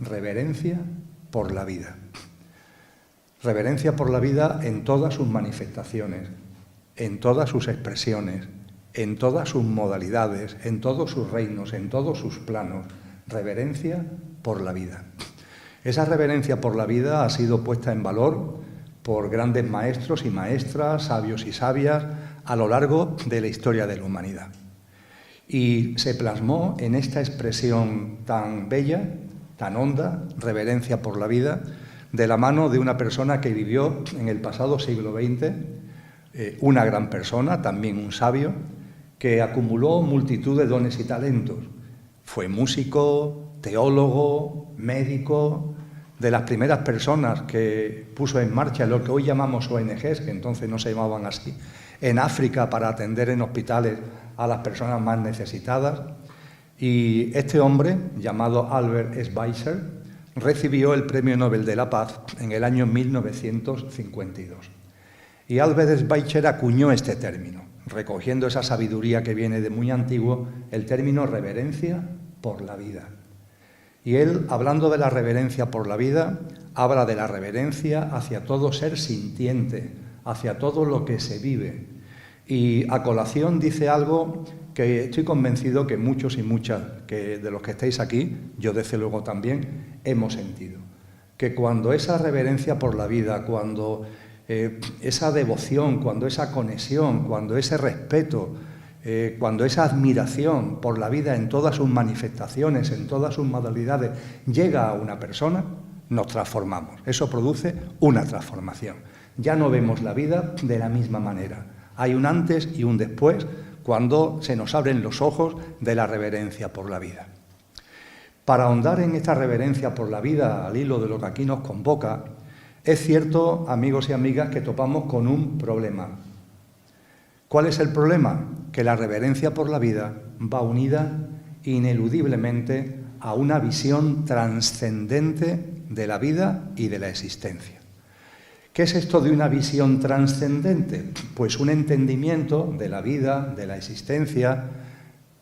reverencia por la vida. Reverencia por la vida en todas sus manifestaciones, en todas sus expresiones, en todas sus modalidades, en todos sus reinos, en todos sus planos. Reverencia por la vida. Esa reverencia por la vida ha sido puesta en valor por grandes maestros y maestras, sabios y sabias, a lo largo de la historia de la humanidad. Y se plasmó en esta expresión tan bella, tan honda, reverencia por la vida, de la mano de una persona que vivió en el pasado siglo XX, una gran persona, también un sabio, que acumuló multitud de dones y talentos. Fue músico, teólogo, médico, de las primeras personas que puso en marcha lo que hoy llamamos ONGs, que entonces no se llamaban así, en África para atender en hospitales a las personas más necesitadas. Y este hombre, llamado Albert Schweitzer, recibió el Premio Nobel de la Paz en el año 1952. Y Albert Schweitzer acuñó este término, recogiendo esa sabiduría que viene de muy antiguo, el término reverencia por la vida. Y él, hablando de la reverencia por la vida, habla de la reverencia hacia todo ser sintiente, hacia todo lo que se vive. Y a colación dice algo que estoy convencido que muchos y muchas de los que estáis aquí, yo desde luego también, hemos sentido. Que cuando esa reverencia por la vida, cuando esa devoción, cuando esa conexión, cuando ese respeto, cuando esa admiración por la vida en todas sus manifestaciones, en todas sus modalidades, llega a una persona, nos transformamos. Eso produce una transformación. Ya no vemos la vida de la misma manera. Hay un antes y un después cuando se nos abren los ojos de la reverencia por la vida. Para ahondar en esta reverencia por la vida, al hilo de lo que aquí nos convoca, es cierto, amigos y amigas, que topamos con un problema. ¿Cuál es el problema? Que la reverencia por la vida va unida ineludiblemente a una visión trascendente de la vida y de la existencia. ¿Qué es esto de una visión trascendente? Pues un entendimiento de la vida, de la existencia,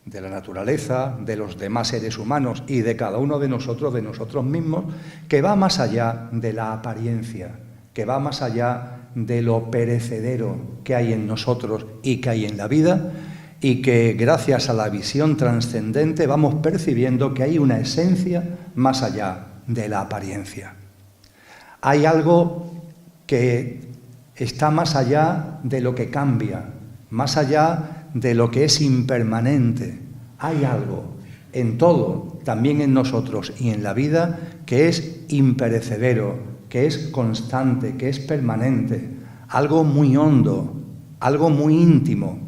de la naturaleza, de los demás seres humanos y de cada uno de nosotros mismos, que va más allá de la apariencia, que va más allá de lo perecedero que hay en nosotros y que hay en la vida, y que gracias a la visión trascendente vamos percibiendo que hay una esencia más allá de la apariencia. Hay algo que está más allá de lo que cambia, más allá de lo que es impermanente. Hay algo en todo, también en nosotros y en la vida, que es imperecedero, que es constante, que es permanente, algo muy hondo, algo muy íntimo.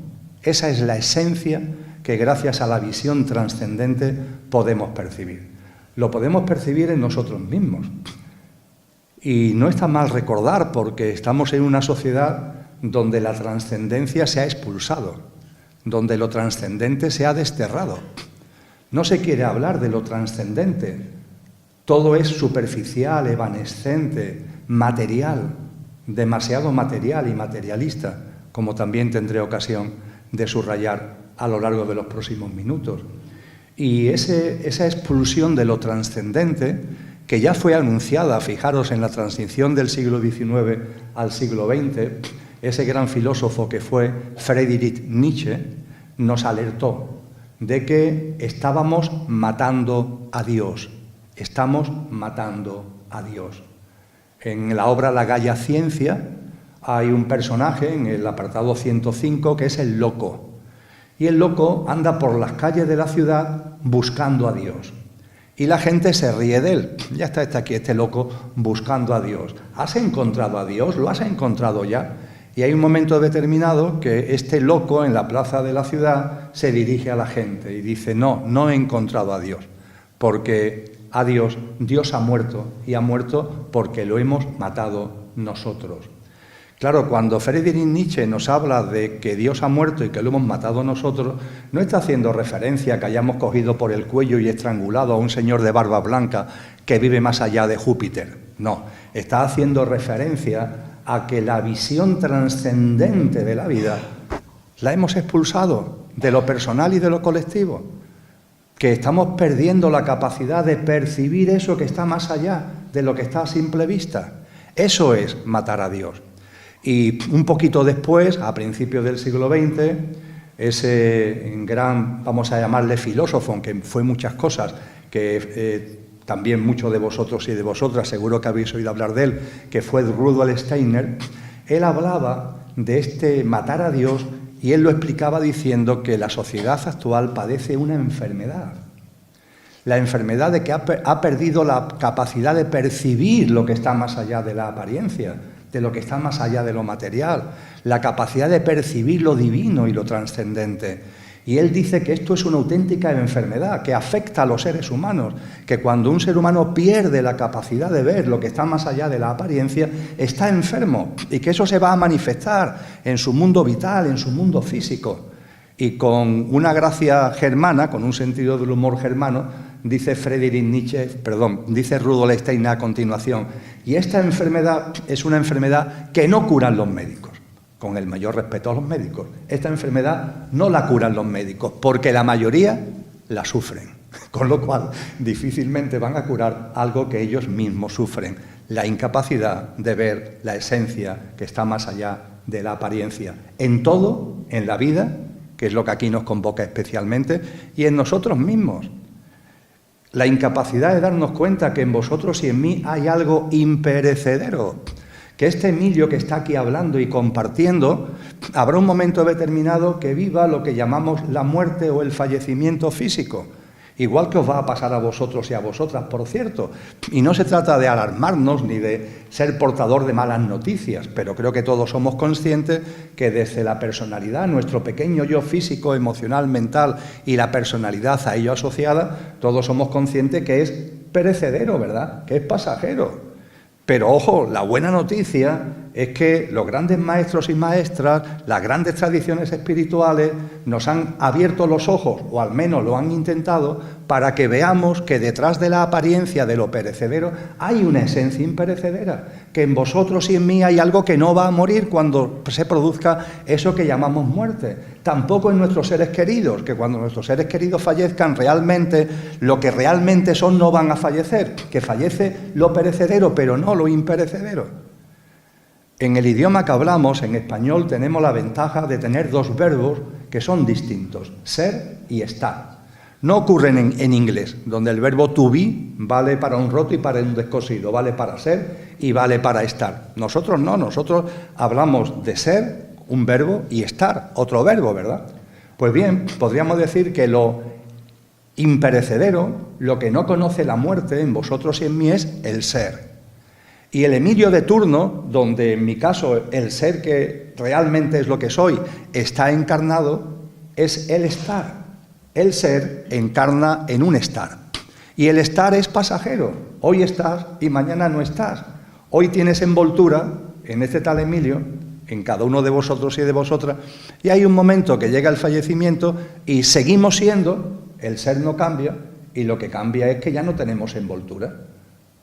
Esa es la esencia que gracias a la visión trascendente podemos percibir. Lo podemos percibir en nosotros mismos. Y no está mal recordar, porque estamos en una sociedad donde la trascendencia se ha expulsado, donde lo trascendente se ha desterrado. No se quiere hablar de lo trascendente. Todo es superficial, evanescente, material, demasiado material y materialista, como también tendré ocasión de subrayar a lo largo de los próximos minutos. Y esa expulsión de lo trascendente, que ya fue anunciada, fijaros, en la transición del siglo XIX al siglo XX, ese gran filósofo que fue Friedrich Nietzsche, nos alertó de que estábamos matando a Dios. Estamos matando a Dios. En la obra La Gaia Ciencia hay un personaje en el apartado 105 que es el loco. Y el loco anda por las calles de la ciudad buscando a Dios. Y la gente se ríe de él. Ya está aquí este loco buscando a Dios. ¿Has encontrado a Dios? ¿Lo has encontrado ya? Y hay un momento determinado que este loco en la plaza de la ciudad se dirige a la gente y dice: no he encontrado a Dios, porque a Dios ha muerto, y ha muerto porque lo hemos matado nosotros. Claro, cuando Friedrich Nietzsche nos habla de que Dios ha muerto y que lo hemos matado nosotros, no está haciendo referencia a que hayamos cogido por el cuello y estrangulado a un señor de barba blanca que vive más allá de Júpiter. No, está haciendo referencia a que la visión trascendente de la vida la hemos expulsado de lo personal y de lo colectivo. que estamos perdiendo la capacidad de percibir eso que está más allá de lo que está a simple vista. Eso es matar a Dios. Y un poquito después, a principios del siglo XX, ese gran, vamos a llamarle filósofo, aunque fue muchas cosas, que también muchos de vosotros y de vosotras seguro que habéis oído hablar de él, que fue Rudolf Steiner, él hablaba de este matar a Dios y él lo explicaba diciendo que la sociedad actual padece una enfermedad. La enfermedad de que ha perdido la capacidad de percibir lo que está más allá de la apariencia, de lo que está más allá de lo material, la capacidad de percibir lo divino y lo trascendente. Y él dice que esto es una auténtica enfermedad que afecta a los seres humanos, que cuando un ser humano pierde la capacidad de ver lo que está más allá de la apariencia, está enfermo y que eso se va a manifestar en su mundo vital, en su mundo físico. Y con una gracia germana, con un sentido del humor germano, dice dice Rudolf Steiner a continuación, y esta enfermedad es una enfermedad que no curan los médicos. Con el mayor respeto a los médicos. Esta enfermedad no la curan los médicos, porque la mayoría la sufren. Con lo cual, difícilmente van a curar algo que ellos mismos sufren. La incapacidad de ver la esencia que está más allá de la apariencia. En todo, en la vida, que es lo que aquí nos convoca especialmente, y en nosotros mismos. La incapacidad de darnos cuenta que en vosotros y en mí hay algo imperecedero. Que este Emilio que está aquí hablando y compartiendo, habrá un momento determinado que viva lo que llamamos la muerte o el fallecimiento físico. Igual que os va a pasar a vosotros y a vosotras, por cierto. Y no se trata de alarmarnos ni de ser portador de malas noticias, pero creo que todos somos conscientes que desde la personalidad, nuestro pequeño yo físico, emocional, mental y la personalidad a ello asociada, todos somos conscientes que es perecedero, ¿verdad? Que es pasajero. Pero ojo, la buena noticia es que los grandes maestros y maestras, las grandes tradiciones espirituales, nos han abierto los ojos, o al menos lo han intentado, para que veamos que detrás de la apariencia de lo perecedero hay una esencia imperecedera, que en vosotros y en mí hay algo que no va a morir cuando se produzca eso que llamamos muerte. Tampoco en nuestros seres queridos, que cuando nuestros seres queridos fallezcan realmente, lo que realmente son no van a fallecer, que fallece lo perecedero, pero no lo imperecedero. En el idioma que hablamos, en español, tenemos la ventaja de tener dos verbos que son distintos, ser y estar. No ocurren en inglés, donde el verbo to be vale para un roto y para un descosido, vale para ser y vale para estar. Nosotros no, nosotros hablamos de ser, un verbo, y estar, otro verbo, ¿verdad? Pues bien, podríamos decir que lo imperecedero, lo que no conoce la muerte en vosotros y en mí es el ser. Y el Emilio de turno, donde en mi caso el ser que realmente es lo que soy está encarnado, es el estar. El ser encarna en un estar. Y el estar es pasajero. Hoy estás y mañana no estás. Hoy tienes envoltura, en este tal Emilio, en cada uno de vosotros y de vosotras, y hay un momento que llega el fallecimiento y seguimos siendo, el ser no cambia, y lo que cambia es que ya no tenemos envoltura.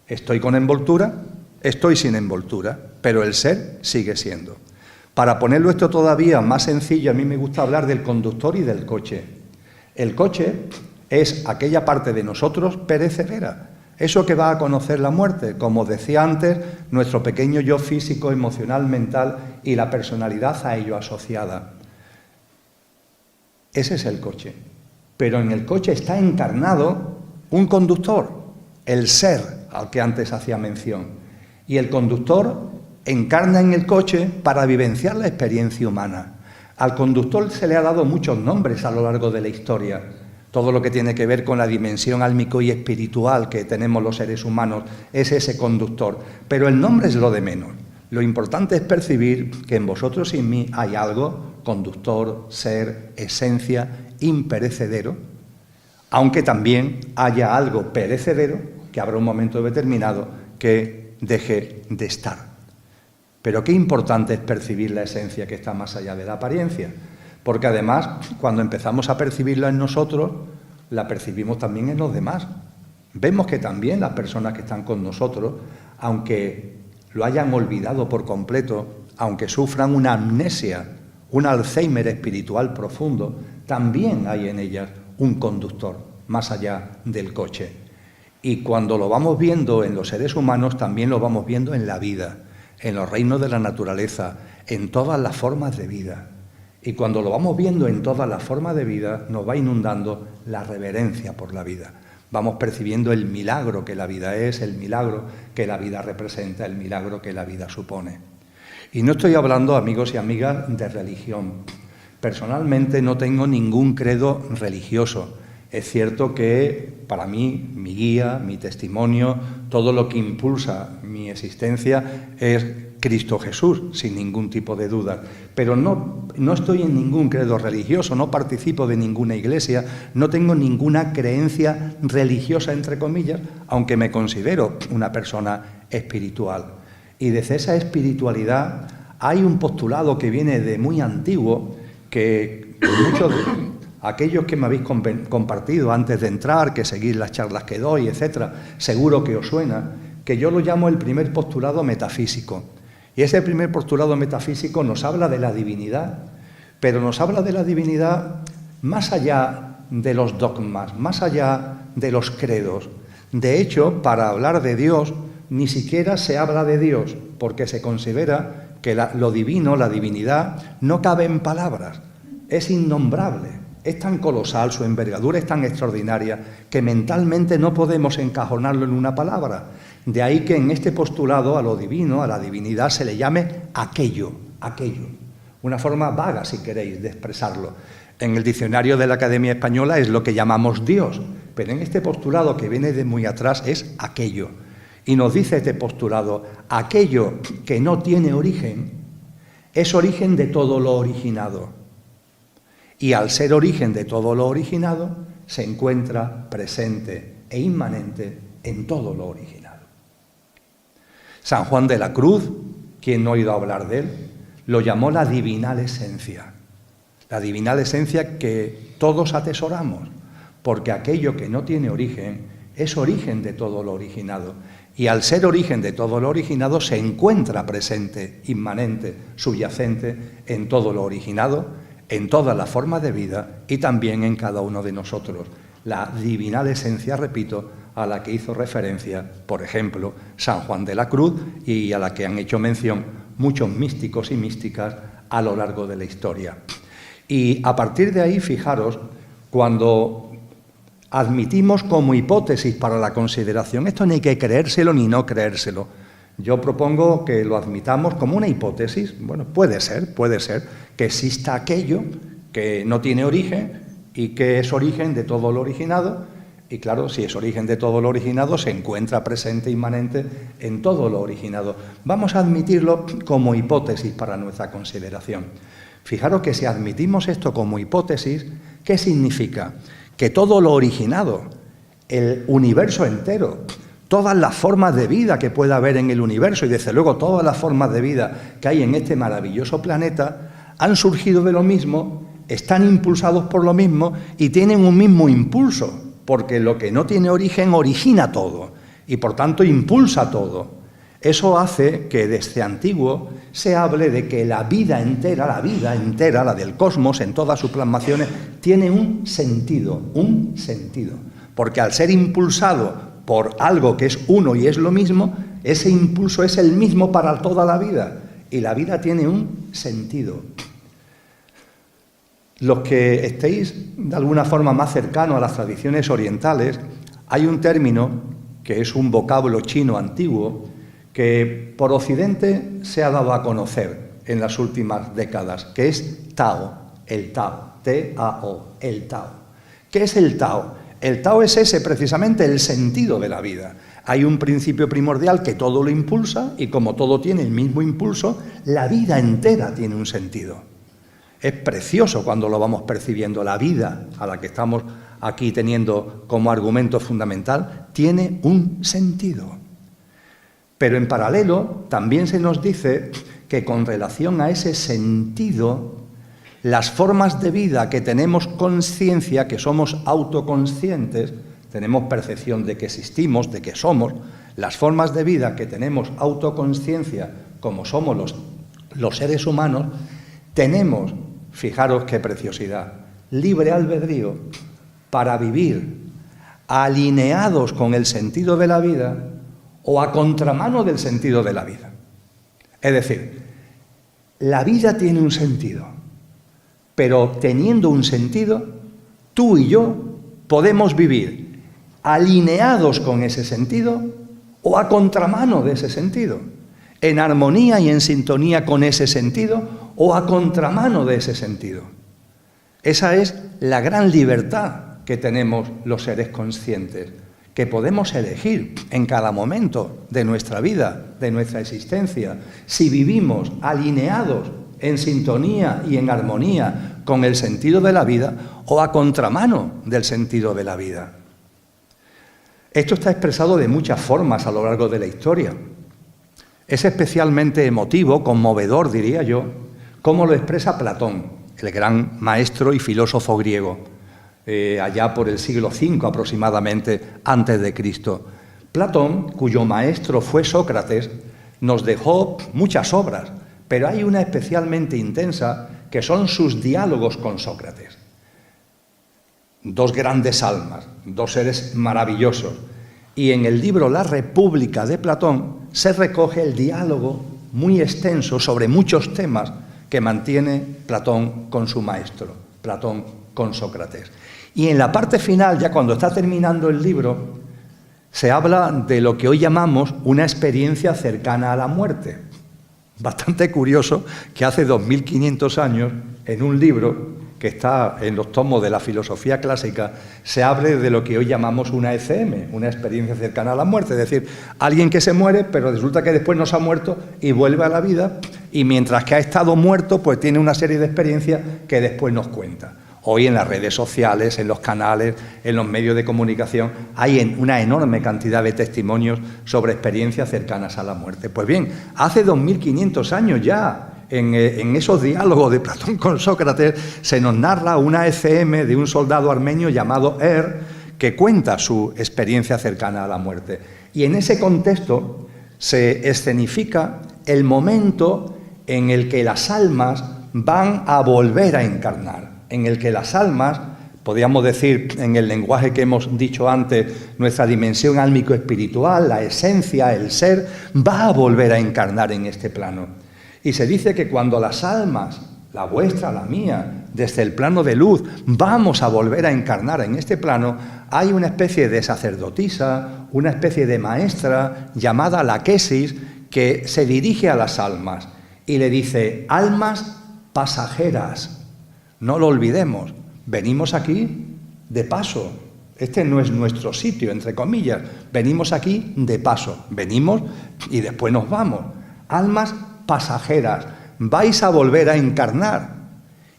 Estoy con envoltura, estoy sin envoltura, pero el ser sigue siendo. Para ponerlo esto todavía más sencillo, a mí me gusta hablar del conductor y del coche. El coche es aquella parte de nosotros perecedera, eso que va a conocer la muerte, como decía antes, nuestro pequeño yo físico, emocional, mental y la personalidad a ello asociada. Ese es el coche. Pero en el coche está encarnado un conductor, el ser al que antes hacía mención. Y el conductor encarna en el coche para vivenciar la experiencia humana. Al conductor se le ha dado muchos nombres a lo largo de la historia. Todo lo que tiene que ver con la dimensión álmico y espiritual que tenemos los seres humanos es ese conductor. Pero el nombre es lo de menos. Lo importante es percibir que en vosotros y en mí hay algo, conductor, ser, esencia, imperecedero, aunque también haya algo perecedero que habrá un momento determinado que deje de estar. Pero qué importante es percibir la esencia que está más allá de la apariencia, porque además, cuando empezamos a percibirla en nosotros, la percibimos también en los demás. Vemos que también las personas que están con nosotros, aunque lo hayan olvidado por completo, aunque sufran una amnesia, un Alzheimer espiritual profundo, también hay en ellas un conductor. más allá del coche. Y cuando lo vamos viendo en los seres humanos, también lo vamos viendo en la vida, en los reinos de la naturaleza, en todas las formas de vida. Y cuando lo vamos viendo en todas las formas de vida, nos va inundando la reverencia por la vida. Vamos percibiendo el milagro que la vida es, el milagro que la vida representa, el milagro que la vida supone. Y no estoy hablando, amigos y amigas, de religión. Personalmente no tengo ningún credo religioso. Es cierto que para mí, mi guía, mi testimonio, todo lo que impulsa mi existencia es Cristo Jesús, sin ningún tipo de duda. Pero no estoy en ningún credo religioso, no participo de ninguna iglesia, no tengo ninguna creencia religiosa, entre comillas, aunque me considero una persona espiritual. Y desde esa espiritualidad hay un postulado que viene de muy antiguo, que muchos de aquellos que me habéis compartido antes de entrar, que seguís las charlas que doy, etcétera, seguro que os suena, que yo lo llamo el primer postulado metafísico. Y ese primer postulado metafísico nos habla de la divinidad, pero nos habla de la divinidad más allá de los dogmas, más allá de los credos. De hecho, para hablar de Dios, ni siquiera se habla de Dios, porque se considera que lo divino, la divinidad, no cabe en palabras, es innombrable. Es tan colosal, su envergadura es tan extraordinaria, que mentalmente no podemos encajonarlo en una palabra. De ahí que en este postulado a lo divino, a la divinidad, se le llame aquello. Una forma vaga, si queréis, de expresarlo. En el diccionario de la Academia Española es lo que llamamos Dios, pero en este postulado que viene de muy atrás es aquello. Y nos dice este postulado, aquello que no tiene origen es origen de todo lo originado. Y al ser origen de todo lo originado, se encuentra presente e inmanente en todo lo originado. San Juan de la Cruz, quien no ha oído hablar de él, lo llamó la divinal esencia. La divinal esencia que todos atesoramos, porque aquello que no tiene origen es origen de todo lo originado. Y al ser origen de todo lo originado, se encuentra presente, inmanente, subyacente en todo lo originado, en todas las formas de vida y también en cada uno de nosotros. La divinal esencia, repito, a la que hizo referencia, por ejemplo, San Juan de la Cruz y a la que han hecho mención muchos místicos y místicas a lo largo de la historia. Y a partir de ahí, fijaros, cuando admitimos como hipótesis para la consideración, esto ni hay que creérselo ni no creérselo. Yo propongo que lo admitamos como una hipótesis. Bueno, puede ser que exista aquello que no tiene origen y que es origen de todo lo originado. Y claro, si es origen de todo lo originado, se encuentra presente, inmanente en todo lo originado. Vamos a admitirlo como hipótesis para nuestra consideración. Fijaros que si admitimos esto como hipótesis, ¿qué significa? Que todo lo originado, el universo entero, todas las formas de vida que pueda haber en el universo y desde luego todas las formas de vida que hay en este maravilloso planeta, han surgido de lo mismo, están impulsados por lo mismo y tienen un mismo impulso. Porque lo que no tiene origen origina todo y por tanto impulsa todo. Eso hace que desde antiguo se hable de que la vida entera, la del cosmos en todas sus plasmaciones, tiene un sentido. Porque al ser impulsado por algo que es uno y es lo mismo, ese impulso es el mismo para toda la vida y la vida tiene un sentido. Los que estéis de alguna forma más cercanos a las tradiciones orientales, hay un término que es un vocablo chino antiguo que por Occidente se ha dado a conocer en las últimas décadas, que es Tao, el Tao, T-A-O, el Tao. ¿Qué es el Tao? El Tao es ese, precisamente, el sentido de la vida. Hay un principio primordial que todo lo impulsa y como todo tiene el mismo impulso, la vida entera tiene un sentido. Es precioso cuando lo vamos percibiendo. La vida a la que estamos aquí teniendo como argumento fundamental tiene un sentido. Pero en paralelo también se nos dice que con relación a ese sentido, las formas de vida que tenemos conciencia, que somos autoconscientes, tenemos percepción de que existimos, de que somos, las formas de vida que tenemos autoconsciencia, como somos los seres humanos, tenemos, fijaros qué preciosidad, libre albedrío para vivir alineados con el sentido de la vida o a contramano del sentido de la vida. Es decir, la vida tiene un sentido, pero teniendo un sentido, tú y yo podemos vivir alineados con ese sentido o a contramano de ese sentido, en armonía y en sintonía con ese sentido o a contramano de ese sentido. Esa es la gran libertad que tenemos los seres conscientes, que podemos elegir en cada momento de nuestra vida, de nuestra existencia, si vivimos alineados en sintonía y en armonía con el sentido de la vida o a contramano del sentido de la vida. Esto está expresado de muchas formas a lo largo de la historia. Es especialmente emotivo, conmovedor, diría yo, como lo expresa Platón, el gran maestro y filósofo griego, allá por el siglo V aproximadamente antes de Cristo. Platón, cuyo maestro fue Sócrates, nos dejó muchas obras, pero hay una especialmente intensa que son sus diálogos con Sócrates. Dos grandes almas, dos seres maravillosos. Y en el libro La República de Platón se recoge el diálogo muy extenso sobre muchos temas que mantiene Platón con su maestro, Platón con Sócrates. Y en la parte final, ya cuando está terminando el libro, se habla de lo que hoy llamamos una experiencia cercana a la muerte. Bastante curioso que hace 2500 años, en un libro que está en los tomos de la filosofía clásica, se hable de lo que hoy llamamos una ECM, una experiencia cercana a la muerte. Es decir, alguien que se muere, pero resulta que después no se ha muerto y vuelve a la vida, y mientras que ha estado muerto, pues tiene una serie de experiencias que después nos cuenta. Hoy en las redes sociales, en los canales, en los medios de comunicación, hay una enorme cantidad de testimonios sobre experiencias cercanas a la muerte. Pues bien, hace 2500 años ya, en esos diálogos de Platón con Sócrates, se nos narra una ECM de un soldado armenio llamado que cuenta su experiencia cercana a la muerte. Y en ese contexto se escenifica el momento en el que las almas van a volver a encarnar, en el que las almas, podríamos decir en el lenguaje que hemos dicho antes, nuestra dimensión álmico-espiritual, la esencia, el ser, va a volver a encarnar en este plano. Y se dice que cuando las almas, la vuestra, la mía, desde el plano de luz, vamos a volver a encarnar en este plano, hay una especie de sacerdotisa, una especie de maestra llamada la Quesis, que se dirige a las almas y le dice: almas pasajeras, no lo olvidemos, venimos aquí de paso, este no es nuestro sitio, entre comillas, venimos aquí de paso, venimos y después nos vamos. Almas pasajeras, vais a volver a encarnar.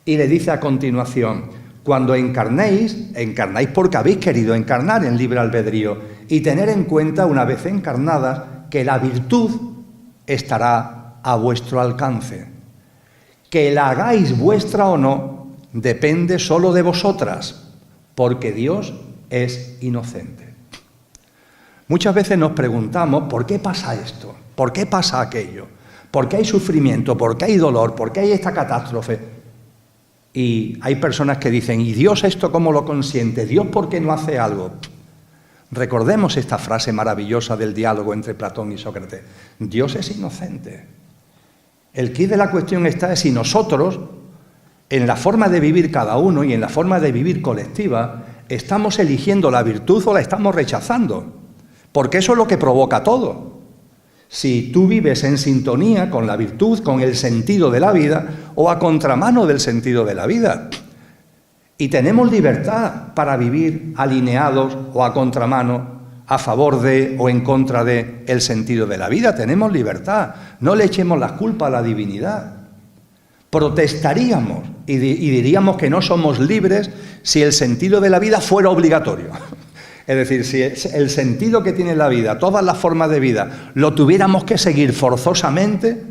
Y le dice a continuación: cuando encarnéis, encarnáis porque habéis querido encarnar en libre albedrío, y tener en cuenta, una vez encarnadas, que la virtud estará a vuestro alcance. Que la hagáis vuestra o no, depende solo de vosotras, porque Dios es inocente. Muchas veces nos preguntamos: ¿por qué pasa esto? ¿Por qué pasa aquello? ¿Por qué hay sufrimiento? ¿Por qué hay dolor? ¿Por qué hay esta catástrofe? Y hay personas que dicen: ¿y Dios esto cómo lo consiente? ¿Dios por qué no hace algo? Recordemos esta frase maravillosa del diálogo entre Platón y Sócrates: Dios es inocente. El quid de la cuestión está en si nosotros, en la forma de vivir cada uno y en la forma de vivir colectiva, estamos eligiendo la virtud o la estamos rechazando. Porque eso es lo que provoca todo. Si tú vives en sintonía con la virtud, con el sentido de la vida, o a contramano del sentido de la vida. Y tenemos libertad para vivir alineados o a contramano, a favor de o en contra de el sentido de la vida. Tenemos libertad. No le echemos la culpa a la divinidad. Protestaríamos y diríamos que no somos libres si el sentido de la vida fuera obligatorio. Es decir, si el sentido que tiene la vida, todas las formas de vida, lo tuviéramos que seguir forzosamente,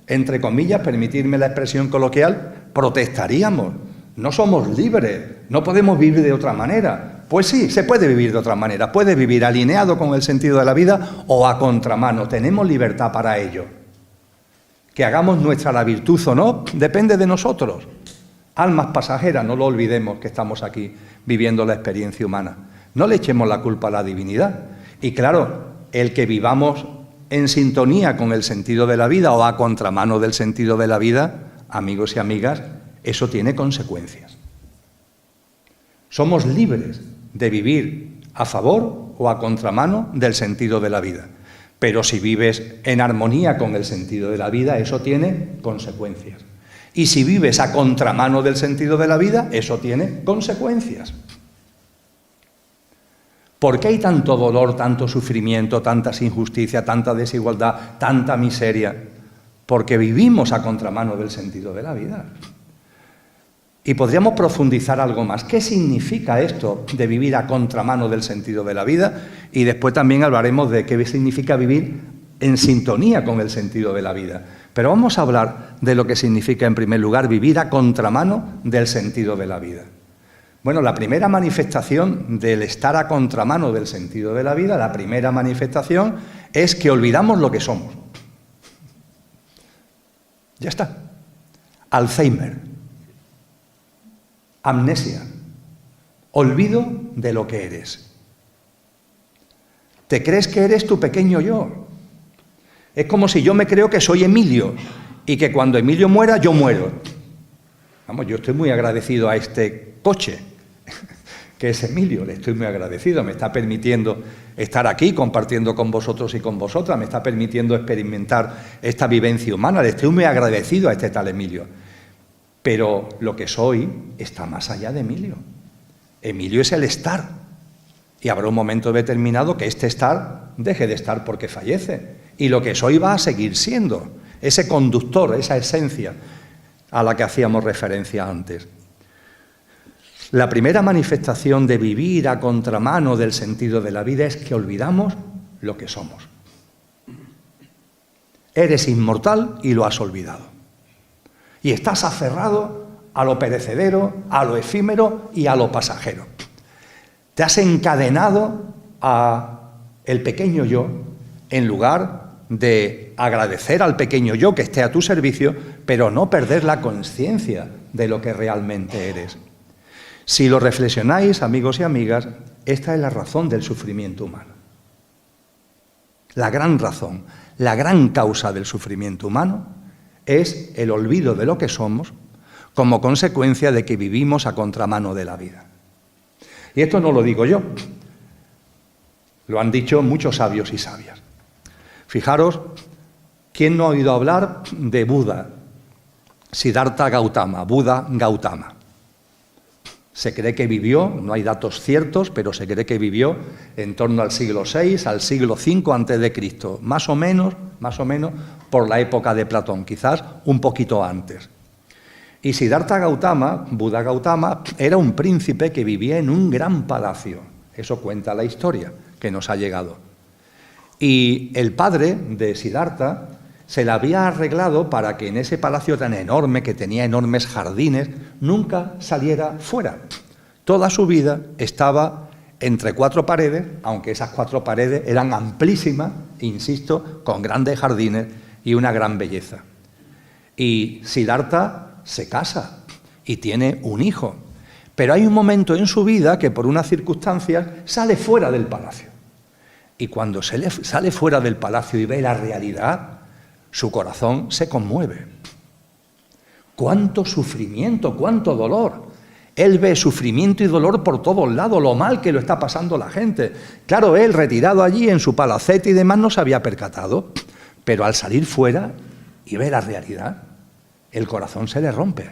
entre comillas, permitirme la expresión coloquial, protestaríamos. No somos libres, no podemos vivir de otra manera. Pues sí, se puede vivir de otra manera, puede vivir alineado con el sentido de la vida o a contramano, tenemos libertad para ello. Que hagamos nuestra la virtud o no, depende de nosotros. Almas pasajeras, no lo olvidemos que estamos aquí viviendo la experiencia humana. No le echemos la culpa a la divinidad. Y claro, el que vivamos en sintonía con el sentido de la vida o a contramano del sentido de la vida, amigos y amigas, eso tiene consecuencias. Somos libres de vivir a favor o a contramano del sentido de la vida. Pero si vives en armonía con el sentido de la vida, eso tiene consecuencias. Y si vives a contramano del sentido de la vida, eso tiene consecuencias. ¿Por qué hay tanto dolor, tanto sufrimiento, tantas injusticias, tanta desigualdad, tanta miseria? Porque vivimos a contramano del sentido de la vida. Y podríamos profundizar algo más. ¿Qué significa esto de vivir a contramano del sentido de la vida? Y después también hablaremos de qué significa vivir en sintonía con el sentido de la vida. Pero vamos a hablar de lo que significa, en primer lugar, vivir a contramano del sentido de la vida. Bueno, la primera manifestación del estar a contramano del sentido de la vida, la primera manifestación es que olvidamos lo que somos. Ya está. Alzheimer. Amnesia. Olvido de lo que eres. ¿Te crees que eres tu pequeño yo? Es como si yo me creo que soy Emilio y que cuando Emilio muera, yo muero. Vamos, yo estoy muy agradecido a este coche, que es Emilio, le estoy muy agradecido, me está permitiendo estar aquí compartiendo con vosotros y con vosotras, me está permitiendo experimentar esta vivencia humana, le estoy muy agradecido a este tal Emilio. Pero lo que soy está más allá de Emilio. Emilio es el estar. Y habrá un momento determinado que este estar deje de estar porque fallece. Y lo que soy va a seguir siendo ese conductor, esa esencia a la que hacíamos referencia antes. La primera manifestación de vivir a contramano del sentido de la vida es que olvidamos lo que somos. Eres inmortal y lo has olvidado. Y estás aferrado a lo perecedero, a lo efímero y a lo pasajero. Te has encadenado a el pequeño yo en lugar de agradecer al pequeño yo que esté a tu servicio, pero no perder la conciencia de lo que realmente eres. Si lo reflexionáis, amigos y amigas, esta es la razón del sufrimiento humano. La gran razón, la gran causa del sufrimiento humano es el olvido de lo que somos como consecuencia de que vivimos a contramano de la vida. Y esto no lo digo yo, lo han dicho muchos sabios y sabias. Fijaros, ¿quién no ha oído hablar de Buda? Siddhartha Gautama, Buda Gautama. Se cree que vivió, no hay datos ciertos, pero se cree que vivió en torno al siglo VI, al siglo V antes de Cristo, más o menos por la época de Platón, quizás un poquito antes. Y Siddhartha Gautama, Buda Gautama, era un príncipe que vivía en un gran palacio. Eso cuenta la historia que nos ha llegado. Y el padre de Siddhartha se la había arreglado para que en ese palacio tan enorme, que tenía enormes jardines, nunca saliera fuera. Toda su vida estaba entre cuatro paredes, aunque esas cuatro paredes eran amplísimas, insisto, con grandes jardines y una gran belleza. Y Siddhartha se casa y tiene un hijo. Pero hay un momento en su vida que por unas circunstancias sale fuera del palacio. Y cuando sale fuera del palacio y ve la realidad, su corazón se conmueve. ¡Cuánto sufrimiento, cuánto dolor! Él ve sufrimiento y dolor por todos lados, lo mal que lo está pasando la gente. Claro, él, retirado allí en su palacete y demás, no se había percatado. Pero al salir fuera y ver la realidad, el corazón se le rompe.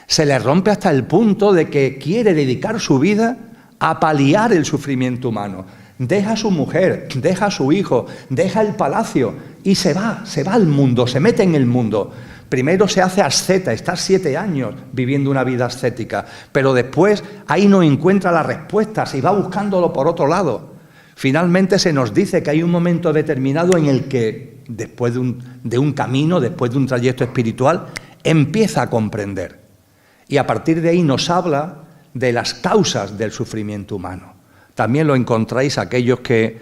Se le rompe hasta el punto de que quiere dedicar su vida a paliar el sufrimiento humano. Deja a su mujer, deja a su hijo, deja el palacio y se va al mundo, se mete en el mundo. Primero se hace asceta, está 7 años viviendo una vida ascética, pero después ahí no encuentra las respuestas y va buscándolo por otro lado. Finalmente se nos dice que hay un momento determinado en el que, después de un camino, después de un trayecto espiritual, empieza a comprender. Y a partir de ahí nos habla de las causas del sufrimiento humano. También lo encontráis aquellos que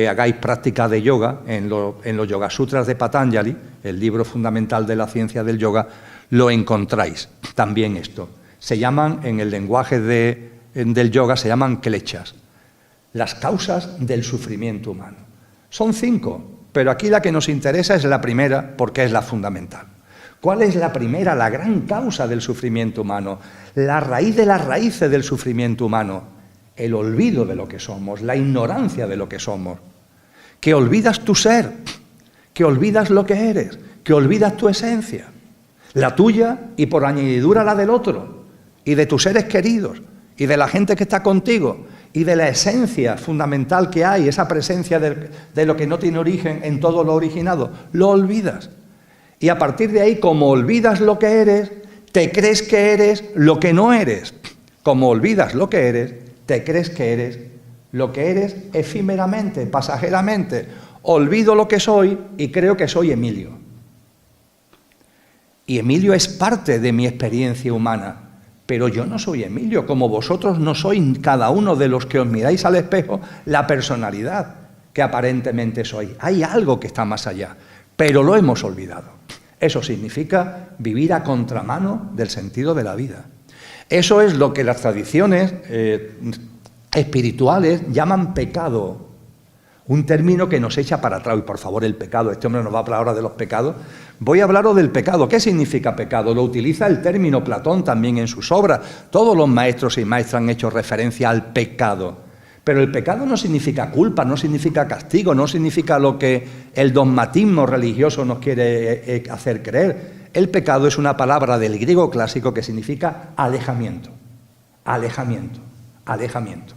hagáis práctica de yoga en los Yoga Sutras de Patanjali, el libro fundamental de la ciencia del yoga, lo encontráis también esto. Se llaman, en el lenguaje del yoga, se llaman klechas. las causas del sufrimiento humano. Son 5, pero aquí la que nos interesa es la primera porque es la fundamental. ¿Cuál es la primera, la gran causa del sufrimiento humano? La raíz de las raíces del sufrimiento humano. El olvido de lo que somos, la ignorancia de lo que somos. Que olvidas tu ser, que olvidas lo que eres, que olvidas tu esencia. La tuya y por añadidura la del otro, y de tus seres queridos, y de la gente que está contigo, y de la esencia fundamental que hay, esa presencia de lo que no tiene origen en todo lo originado. Lo olvidas. Y a partir de ahí, como olvidas lo que eres, te crees que eres lo que no eres. Como olvidas lo que eres, te crees que eres lo que eres efímeramente, pasajeramente. Olvido lo que soy y creo que soy Emilio. Y Emilio es parte de mi experiencia humana. Pero yo no soy Emilio, como vosotros no sois cada uno de los que os miráis al espejo la personalidad que aparentemente sois. Hay algo que está más allá, pero lo hemos olvidado. Eso significa vivir a contramano del sentido de la vida. Eso es lo que las tradiciones espirituales llaman pecado, un término que nos echa para atrás. Y por favor, el pecado, este hombre nos va a hablar ahora de los pecados. Voy a hablaros del pecado. ¿Qué significa pecado? Lo utiliza el término Platón también en sus obras. Todos los maestros y maestras han hecho referencia al pecado. Pero el pecado no significa culpa, no significa castigo, no significa lo que el dogmatismo religioso nos quiere hacer creer. El pecado es una palabra del griego clásico que significa alejamiento. Alejamiento, alejamiento.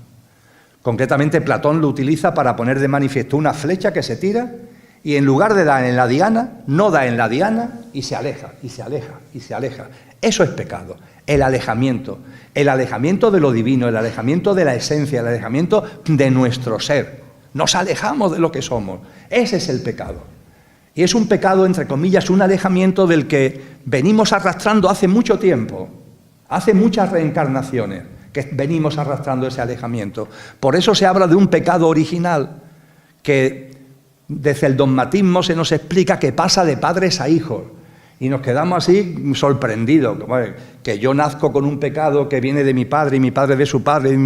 Concretamente, Platón lo utiliza para poner de manifiesto una flecha que se tira y en lugar de dar en la diana, no da en la diana y se aleja, y se aleja, y se aleja. Eso es pecado, el alejamiento de lo divino, el alejamiento de la esencia, el alejamiento de nuestro ser. Nos alejamos de lo que somos. Ese es el pecado. Y es un pecado, entre comillas, un alejamiento del que venimos arrastrando hace mucho tiempo, hace muchas reencarnaciones que venimos arrastrando ese alejamiento. Por eso se habla de un pecado original que desde el dogmatismo se nos explica que pasa de padres a hijos. Y nos quedamos así sorprendidos, que yo nazco con un pecado que viene de mi padre y mi padre de su padre.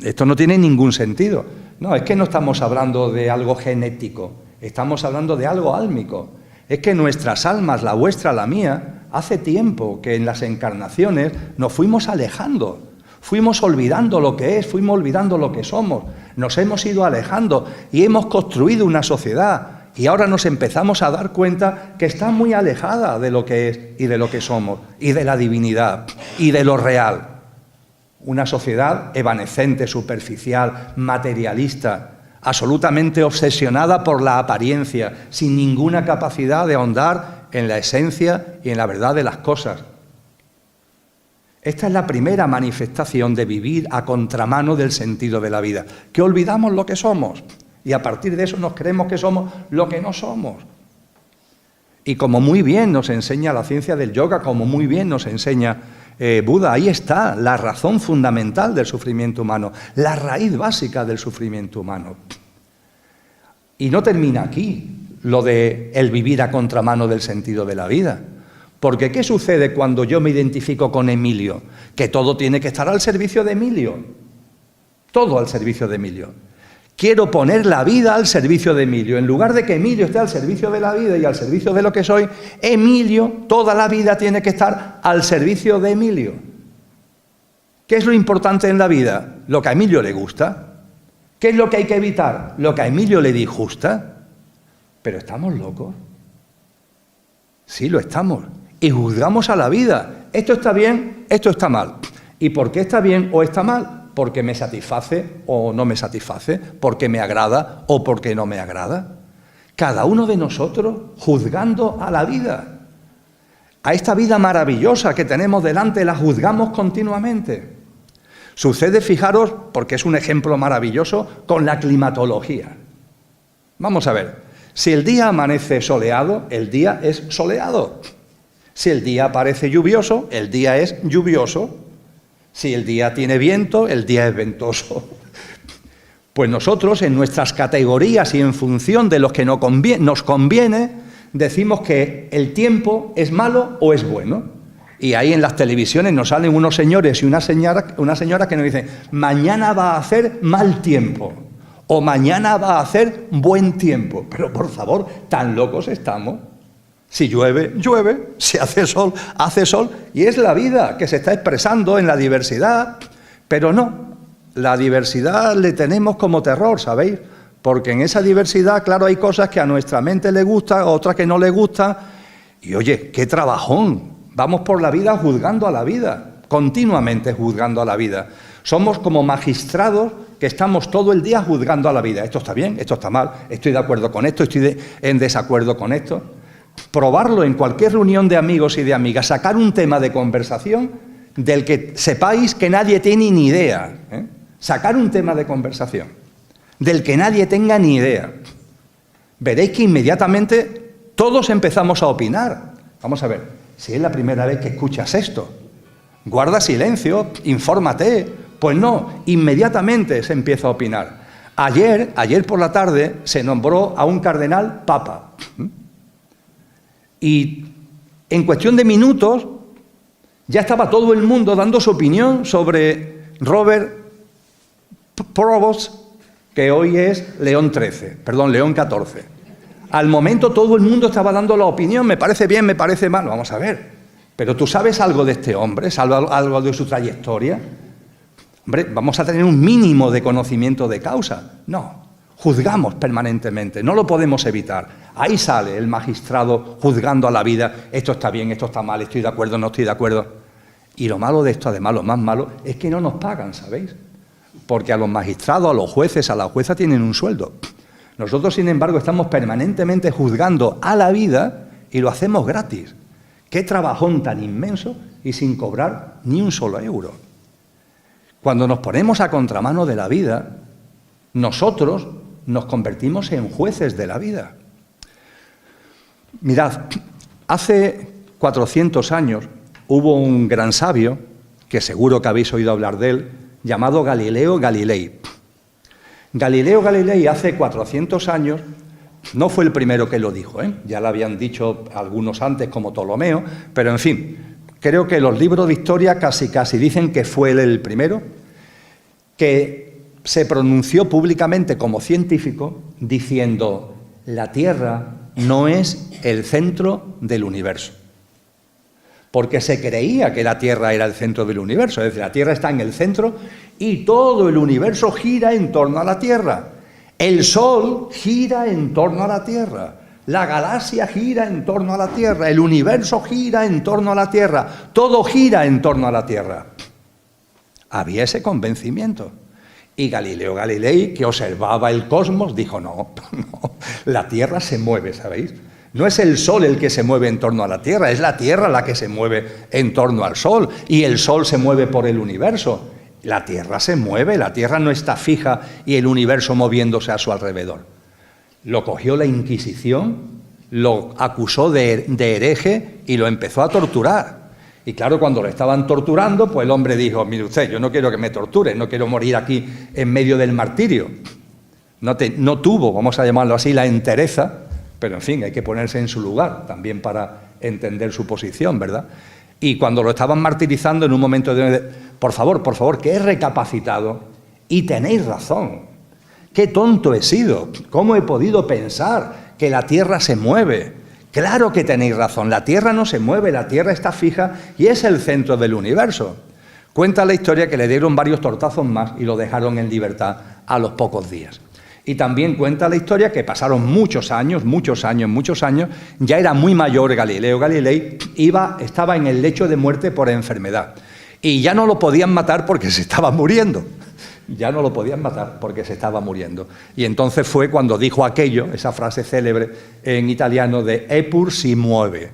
Esto no tiene ningún sentido. No, es que no estamos hablando de algo genético, estamos hablando de algo álmico. Es que nuestras almas, la vuestra, la mía, hace tiempo que en las encarnaciones nos fuimos alejando. Fuimos olvidando lo que es, fuimos olvidando lo que somos, nos hemos ido alejando y hemos construido una sociedad y ahora nos empezamos a dar cuenta que está muy alejada de lo que es y de lo que somos y de la divinidad y de lo real. Una sociedad evanescente, superficial, materialista, absolutamente obsesionada por la apariencia, sin ninguna capacidad de ahondar en la esencia y en la verdad de las cosas. Esta es la primera manifestación de vivir a contramano del sentido de la vida, que olvidamos lo que somos y a partir de eso nos creemos que somos lo que no somos. Y como muy bien nos enseña la ciencia del yoga, como muy bien nos enseña Buda, ahí está la razón fundamental del sufrimiento humano, la raíz básica del sufrimiento humano. Y no termina aquí lo de el vivir a contramano del sentido de la vida. Porque ¿qué sucede cuando yo me identifico con Emilio? Que todo tiene que estar al servicio de Emilio. Todo al servicio de Emilio. Quiero poner la vida al servicio de Emilio. En lugar de que Emilio esté al servicio de la vida y al servicio de lo que soy, Emilio toda la vida tiene que estar al servicio de Emilio. ¿Qué es lo importante en la vida? Lo que a Emilio le gusta. ¿Qué es lo que hay que evitar? Lo que a Emilio le disgusta. Pero ¿estamos locos? Sí, lo estamos. Y juzgamos a la vida. Esto está bien, esto está mal. ¿Y por qué está bien o está mal? Porque me satisface o no me satisface, porque me agrada o porque no me agrada. Cada uno de nosotros juzgando a la vida. A esta vida maravillosa que tenemos delante la juzgamos continuamente. Sucede, fijaros, porque es un ejemplo maravilloso, con la climatología. Vamos a ver, si el día amanece soleado, el día es soleado. Si el día aparece lluvioso, el día es lluvioso. Si el día tiene viento, el día es ventoso. Pues nosotros, en nuestras categorías y en función de lo que nos conviene, decimos que el tiempo es malo o es bueno. Y ahí en las televisiones nos salen unos señores y una señora que nos dicen, mañana va a hacer mal tiempo, o mañana va a hacer buen tiempo. Pero por favor, tan locos estamos. Si llueve, llueve, si hace sol, hace sol. Y es la vida que se está expresando en la diversidad. Pero no, la diversidad le tenemos como terror, ¿sabéis? Porque en esa diversidad, claro, hay cosas que a nuestra mente le gustan, otras que no le gustan. Y oye, qué trabajón. Vamos por la vida juzgando a la vida, continuamente juzgando a la vida. Somos como magistrados que estamos todo el día juzgando a la vida. Esto está bien, esto está mal, estoy de acuerdo con esto, estoy en desacuerdo con esto. Probarlo en cualquier reunión de amigos y de amigas, sacar un tema de conversación del que sepáis que nadie tiene ni idea. Sacar un tema de conversación del que nadie tenga ni idea. Veréis que inmediatamente todos empezamos a opinar. Vamos a ver. Si es la primera vez que escuchas esto, guarda silencio, infórmate. Pues no, inmediatamente se empieza a opinar. Ayer por la tarde se nombró a un cardenal papa. Y en cuestión de minutos ya estaba todo el mundo dando su opinión sobre Robert Provost, que hoy es León XIV. Al momento todo el mundo estaba dando la opinión, me parece bien, me parece mal. Vamos a ver, pero ¿tú sabes algo de este hombre? ¿Sabes algo de su trayectoria? Hombre, vamos a tener un mínimo de conocimiento de causa. No, juzgamos permanentemente, no lo podemos evitar. Ahí sale el magistrado juzgando a la vida, esto está bien, esto está mal, estoy de acuerdo, no estoy de acuerdo. Y lo malo de esto, además, lo más malo, es que no nos pagan, ¿sabéis? Porque a los magistrados, a los jueces, a la jueza tienen un sueldo. Nosotros, sin embargo, estamos permanentemente juzgando a la vida y lo hacemos gratis. ¡Qué trabajón tan inmenso y sin cobrar ni un solo euro! Cuando nos ponemos a contramano de la vida, nosotros nos convertimos en jueces de la vida. Mirad, hace 400 años hubo un gran sabio, que seguro que habéis oído hablar de él, llamado Galileo Galilei. Galileo Galilei hace 400 años no fue el primero que lo dijo, ya lo habían dicho algunos antes como Ptolomeo, pero en fin, creo que los libros de historia casi dicen que fue él el primero, que se pronunció públicamente como científico diciendo: la Tierra no es el centro del universo. Porque se creía que la Tierra era el centro del universo, es decir, la Tierra está en el centro y todo el universo gira en torno a la Tierra. El Sol gira en torno a la Tierra, la galaxia gira en torno a la Tierra, el universo gira en torno a la Tierra, todo gira en torno a la Tierra. Había ese convencimiento. Y Galileo Galilei, que observaba el cosmos, dijo: no, la Tierra se mueve, ¿sabéis? No es el Sol el que se mueve en torno a la Tierra, es la Tierra la que se mueve en torno al Sol, y el Sol se mueve por el universo. La Tierra se mueve, la Tierra no está fija y el universo moviéndose a su alrededor. Lo cogió la Inquisición, lo acusó de hereje y lo empezó a torturar. Y claro, cuando lo estaban torturando, pues el hombre dijo: mire usted, yo no quiero que me torture, no quiero morir aquí en medio del martirio. No tuvo, vamos a llamarlo así, la entereza. Pero, en fin, hay que ponerse en su lugar también para entender su posición, ¿verdad? Y cuando lo estaban martirizando, en un momento de... por favor, que he recapacitado y tenéis razón. ¡Qué tonto he sido! ¿Cómo he podido pensar que la Tierra se mueve? Claro que tenéis razón, la Tierra no se mueve, la Tierra está fija y es el centro del universo. Cuenta la historia que le dieron varios tortazos más y lo dejaron en libertad a los pocos días. Y también cuenta la historia que pasaron muchos años, ya era muy mayor Galileo Galilei, estaba en el lecho de muerte por enfermedad. Y ya no lo podían matar porque se estaba muriendo. Y entonces fue cuando dijo aquello, esa frase célebre en italiano de «Eppur si muove»,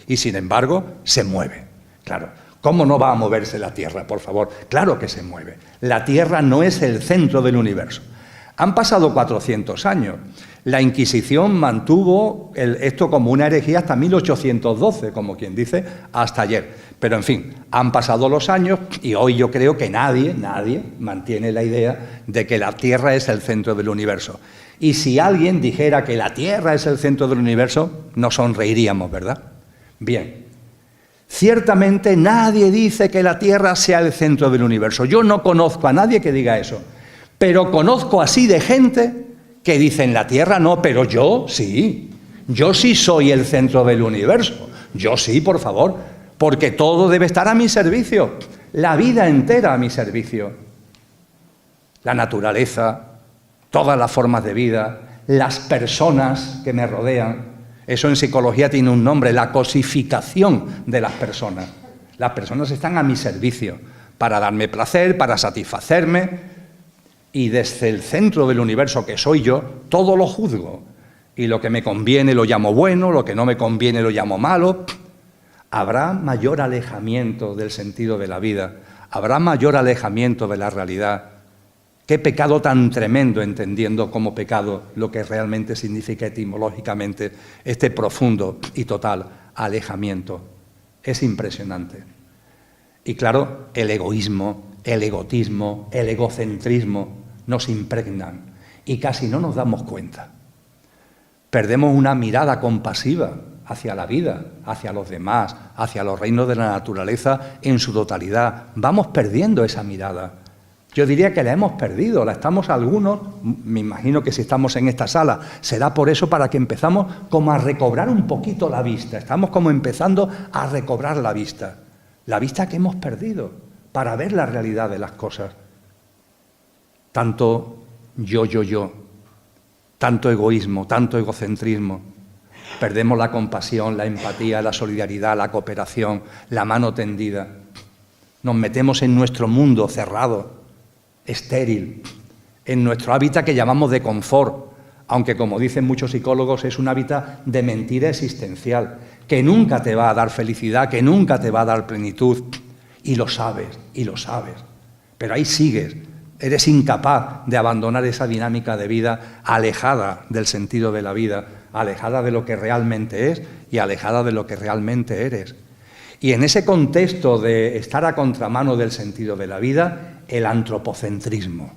y sin embargo se mueve. Claro, ¿cómo no va a moverse la Tierra, por favor? Claro que se mueve. La Tierra no es el centro del universo. Han pasado 400 años. La Inquisición mantuvo esto como una herejía hasta 1812, como quien dice, hasta ayer. Pero, en fin, han pasado los años y hoy yo creo que nadie mantiene la idea de que la Tierra es el centro del universo. Y si alguien dijera que la Tierra es el centro del universo, nos sonreiríamos, ¿verdad? Bien. Ciertamente nadie dice que la Tierra sea el centro del universo. Yo no conozco a nadie que diga eso. Pero conozco así de gente que dicen la Tierra no, pero yo sí. Yo sí soy el centro del universo. Yo sí, por favor. Porque todo debe estar a mi servicio. La vida entera a mi servicio. La naturaleza, todas las formas de vida, las personas que me rodean. Eso en psicología tiene un nombre, la cosificación de las personas. Las personas están a mi servicio para darme placer, para satisfacerme, y desde el centro del universo que soy yo, todo lo juzgo. Y lo que me conviene lo llamo bueno, lo que no me conviene lo llamo malo. Habrá mayor alejamiento del sentido de la vida, habrá mayor alejamiento de la realidad. Qué pecado tan tremendo, entendiendo como pecado lo que realmente significa etimológicamente este profundo y total alejamiento. Es impresionante. Y claro, el egoísmo, el egotismo, el egocentrismo nos impregnan y casi no nos damos cuenta. Perdemos una mirada compasiva hacia la vida, hacia los demás, hacia los reinos de la naturaleza en su totalidad. Vamos perdiendo esa mirada. Yo diría que la hemos perdido, la estamos algunos, me imagino que si estamos en esta sala, será por eso para que empezamos como a recobrar un poquito la vista, estamos como empezando a recobrar la vista que hemos perdido para ver la realidad de las cosas. Tanto yo, tanto egoísmo, tanto egocentrismo, perdemos la compasión, la empatía, la solidaridad, la cooperación, la mano tendida, nos metemos en nuestro mundo cerrado, estéril, en nuestro hábitat que llamamos de confort, aunque como dicen muchos psicólogos es un hábitat de mentira existencial, que nunca te va a dar felicidad, que nunca te va a dar plenitud, y lo sabes, pero ahí sigues, eres incapaz de abandonar esa dinámica de vida alejada del sentido de la vida, alejada de lo que realmente es y alejada de lo que realmente eres. Y en ese contexto de estar a contramano del sentido de la vida, el antropocentrismo.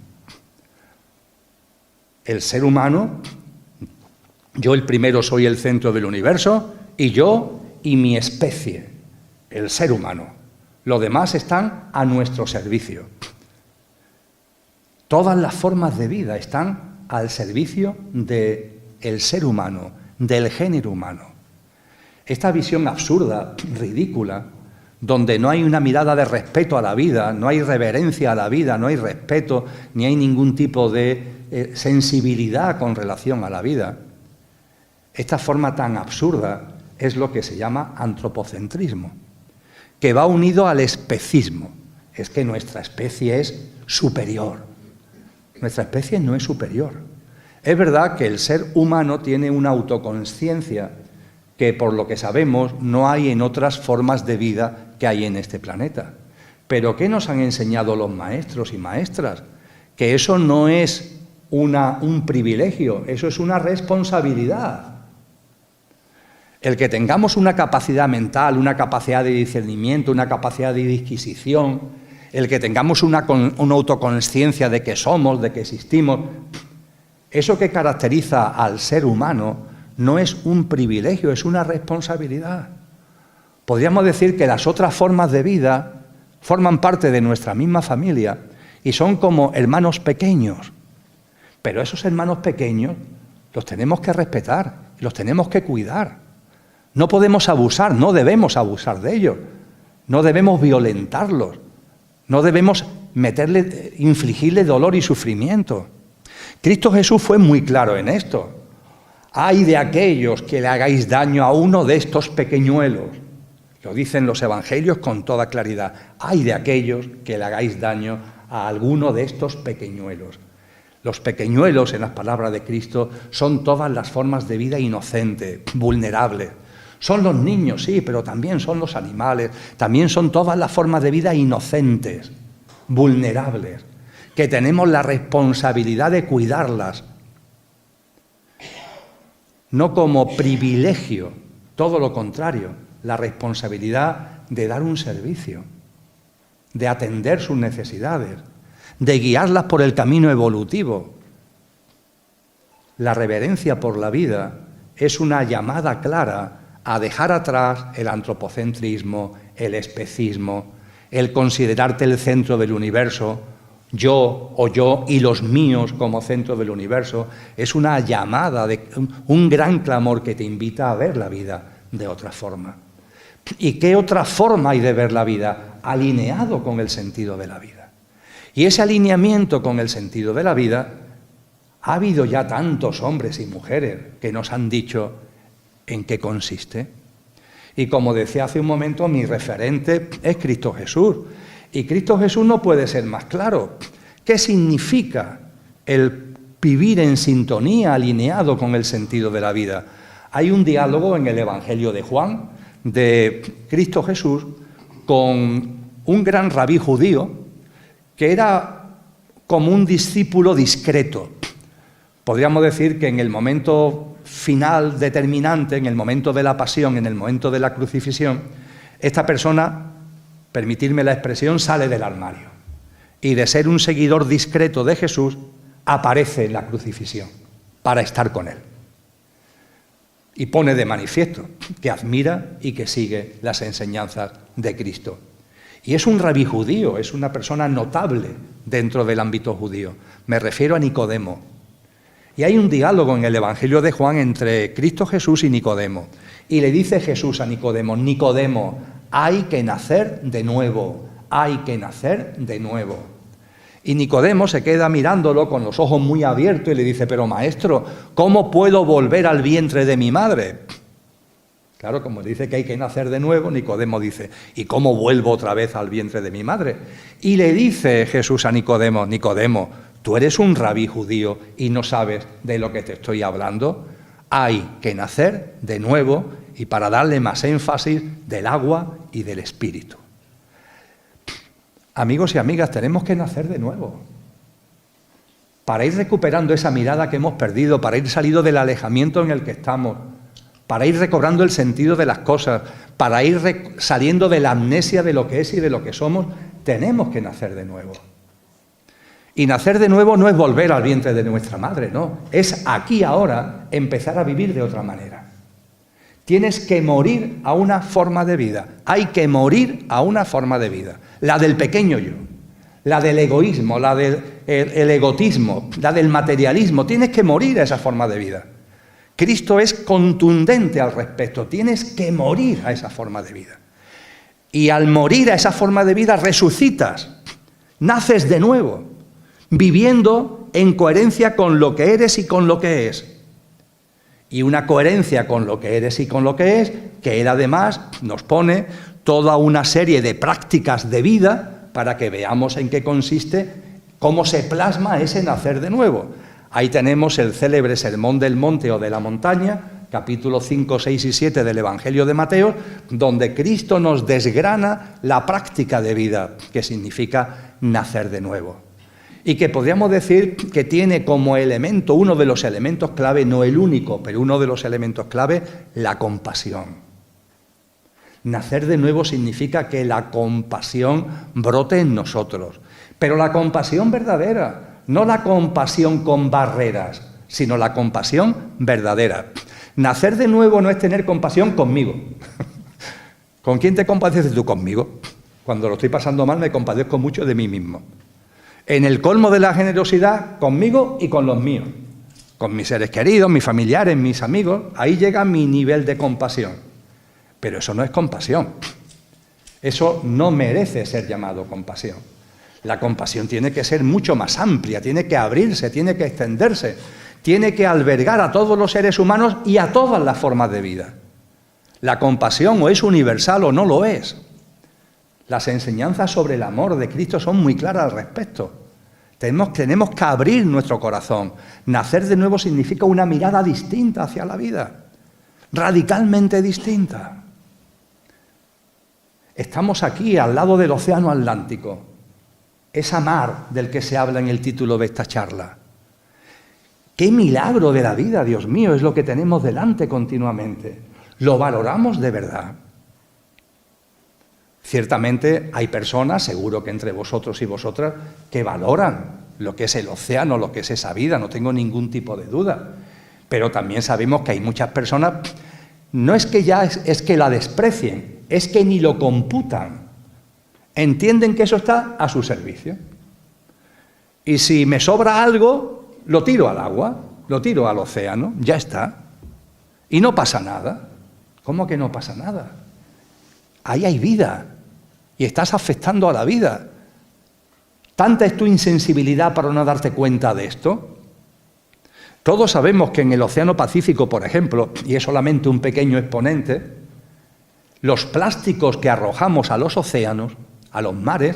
El ser humano, yo el primero soy el centro del universo, y yo y mi especie, el ser humano. Los demás están a nuestro servicio. Todas las formas de vida están al servicio del ser humano, del género humano. Esta visión absurda, ridícula, donde no hay una mirada de respeto a la vida, no hay reverencia a la vida, no hay respeto, ni hay ningún tipo de sensibilidad con relación a la vida. Esta forma tan absurda es lo que se llama antropocentrismo, que va unido al especismo. Es que nuestra especie es superior. Nuestra especie no es superior. Es verdad que el ser humano tiene una autoconsciencia que, por lo que sabemos, no hay en otras formas de vida que hay en este planeta. Pero ¿qué nos han enseñado los maestros y maestras? Que eso no es un privilegio, eso es una responsabilidad. El que tengamos una capacidad mental, una capacidad de discernimiento, una capacidad de disquisición, el que tengamos una autoconsciencia de que somos, de que existimos, eso que caracteriza al ser humano no es un privilegio, es una responsabilidad. Podríamos decir que las otras formas de vida forman parte de nuestra misma familia y son como hermanos pequeños. Pero esos hermanos pequeños los tenemos que respetar, los tenemos que cuidar. No podemos abusar, no debemos abusar de ellos, no debemos violentarlos, no debemos infligirle dolor y sufrimiento. Cristo Jesús fue muy claro en esto. ¡Ay de aquellos que le hagáis daño a uno de estos pequeñuelos! Lo dicen los evangelios con toda claridad. ¡Ay de aquellos que le hagáis daño a alguno de estos pequeñuelos! Los pequeñuelos, en las palabras de Cristo, son todas las formas de vida inocente, vulnerables. Son los niños, sí, pero también son los animales, también son todas las formas de vida inocentes, vulnerables, que tenemos la responsabilidad de cuidarlas. No como privilegio, todo lo contrario, la responsabilidad de dar un servicio, de atender sus necesidades, de guiarlas por el camino evolutivo. La reverencia por la vida es una llamada clara a dejar atrás el antropocentrismo, el especismo, el considerarte el centro del universo, yo y los míos como centro del universo, es una llamada, un gran clamor que te invita a ver la vida de otra forma. ¿Y qué otra forma hay de ver la vida? Alineado con el sentido de la vida. Y ese alineamiento con el sentido de la vida, ha habido ya tantos hombres y mujeres que nos han dicho en qué consiste. Y como decía hace un momento, mi referente es Cristo Jesús. Y Cristo Jesús no puede ser más claro. ¿Qué significa el vivir en sintonía, alineado con el sentido de la vida? Hay un diálogo en el Evangelio de Juan, de Cristo Jesús, con un gran rabí judío, que era como un discípulo discreto. Podríamos decir que en el momento final determinante, en el momento de la pasión, en el momento de la crucifixión, esta persona, permitirme la expresión, sale del armario. Y de ser un seguidor discreto de Jesús, aparece en la crucifixión para estar con él. Y pone de manifiesto que admira y que sigue las enseñanzas de Cristo. Y es un rabí judío, es una persona notable dentro del ámbito judío. Me refiero a Nicodemo. Y hay un diálogo en el Evangelio de Juan entre Cristo Jesús y Nicodemo. Y le dice Jesús a Nicodemo, Nicodemo, hay que nacer de nuevo, hay que nacer de nuevo. Y Nicodemo se queda mirándolo con los ojos muy abiertos y le dice, pero maestro, ¿cómo puedo volver al vientre de mi madre? Claro, como dice que hay que nacer de nuevo, Nicodemo dice, ¿y cómo vuelvo otra vez al vientre de mi madre? Y le dice Jesús a Nicodemo, Nicodemo, ¿tú eres un rabí judío y no sabes de lo que te estoy hablando? Hay que nacer de nuevo y para darle más énfasis del agua y del espíritu. Amigos y amigas, tenemos que nacer de nuevo. Para ir recuperando esa mirada que hemos perdido, para ir saliendo del alejamiento en el que estamos, para ir recobrando el sentido de las cosas, para ir saliendo de la amnesia de lo que es y de lo que somos, tenemos que nacer de nuevo. Y nacer de nuevo no es volver al vientre de nuestra madre, no. Es aquí ahora empezar a vivir de otra manera. Tienes que morir a una forma de vida. Hay que morir a una forma de vida. La del pequeño yo, la del egoísmo, la del egotismo, la del materialismo. Tienes que morir a esa forma de vida. Cristo es contundente al respecto. Tienes que morir a esa forma de vida. Y al morir a esa forma de vida resucitas, naces de nuevo, viviendo en coherencia con lo que eres y con lo que es. Y una coherencia con lo que eres y con lo que es, que Él además nos pone toda una serie de prácticas de vida para que veamos en qué consiste, cómo se plasma ese nacer de nuevo. Ahí tenemos el célebre Sermón del Monte o de la Montaña, capítulos 5, 6 y 7 del Evangelio de Mateo, donde Cristo nos desgrana la práctica de vida, que significa nacer de nuevo. Y que podríamos decir que tiene como elemento, uno de los elementos clave, no el único, pero uno de los elementos clave, la compasión. Nacer de nuevo significa que la compasión brote en nosotros, pero la compasión verdadera, no la compasión con barreras, sino la compasión verdadera. Nacer de nuevo no es tener compasión conmigo. ¿Con quién te compadeces tú? Conmigo. Cuando lo estoy pasando mal me compadezco mucho de mí mismo. En el colmo de la generosidad, conmigo y con los míos. Con mis seres queridos, mis familiares, mis amigos, ahí llega mi nivel de compasión. Pero eso no es compasión. Eso no merece ser llamado compasión. La compasión tiene que ser mucho más amplia, tiene que abrirse, tiene que extenderse, tiene que albergar a todos los seres humanos y a todas las formas de vida. La compasión o es universal o no lo es. Las enseñanzas sobre el amor de Cristo son muy claras al respecto. Tenemos que abrir nuestro corazón. Nacer de nuevo significa una mirada distinta hacia la vida, radicalmente distinta. Estamos aquí al lado del océano Atlántico, esa mar del que se habla en el título de esta charla. ¡Qué milagro de la vida, Dios mío! Es lo que tenemos delante continuamente. ¿Lo valoramos de verdad? Ciertamente hay personas, seguro que entre vosotros y vosotras, que valoran lo que es el océano, lo que es esa vida, no tengo ningún tipo de duda. Pero también sabemos que hay muchas personas, no es que ya es que la desprecien, es que ni lo computan. Entienden que eso está a su servicio. Y si me sobra algo, lo tiro al agua, lo tiro al océano, ya está. Y no pasa nada. ¿Cómo que no pasa nada? Ahí hay vida y estás afectando a la vida. ¿Tanta es tu insensibilidad para no darte cuenta de esto? Todos sabemos que en el Océano Pacífico, por ejemplo, y es solamente un pequeño exponente, los plásticos que arrojamos a los océanos, a los mares,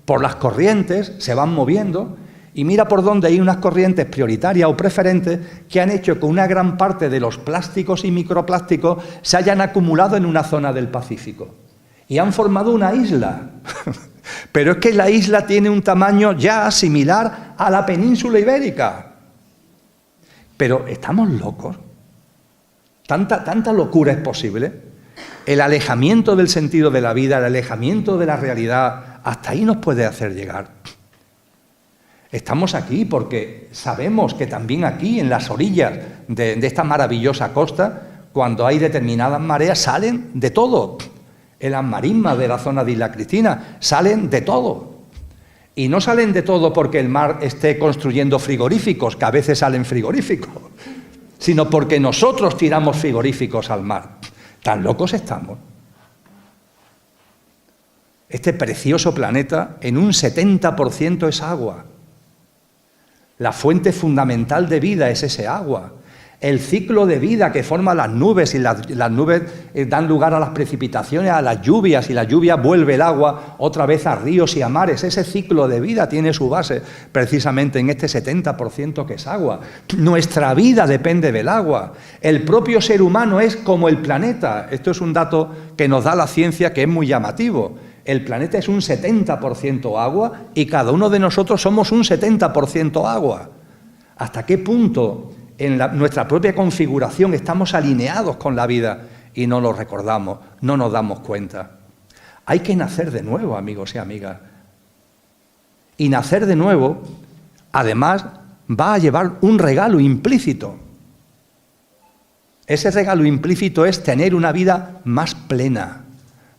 por las corrientes se van moviendo y mira por dónde hay unas corrientes prioritarias o preferentes que han hecho que una gran parte de los plásticos y microplásticos se hayan acumulado en una zona del Pacífico y han formado una isla. Pero es que la isla tiene un tamaño ya similar a la península ibérica. Pero ¿estamos locos? ¿Tanta locura es posible? El alejamiento del sentido de la vida, el alejamiento de la realidad, hasta ahí nos puede hacer llegar. Estamos aquí porque sabemos que también aquí, en las orillas de esta maravillosa costa, cuando hay determinadas mareas, salen de todo. En las marismas de la zona de Isla Cristina salen de todo. Y no salen de todo porque el mar esté construyendo frigoríficos, que a veces salen frigoríficos, sino porque nosotros tiramos frigoríficos al mar. Tan locos estamos. Este precioso planeta, en un 70% es agua. La fuente fundamental de vida es ese agua. El ciclo de vida que forman las nubes, y las nubes dan lugar a las precipitaciones, a las lluvias, y la lluvia vuelve el agua otra vez a ríos y a mares. Ese ciclo de vida tiene su base precisamente en este 70% que es agua. Nuestra vida depende del agua. El propio ser humano es como el planeta. Esto es un dato que nos da la ciencia que es muy llamativo. El planeta es un 70% agua y cada uno de nosotros somos un 70% agua. ¿Hasta qué punto en nuestra propia configuración estamos alineados con la vida y no lo recordamos, no nos damos cuenta? Hay que nacer de nuevo, amigos y amigas. Y nacer de nuevo, además, va a llevar un regalo implícito. Ese regalo implícito es tener una vida más plena,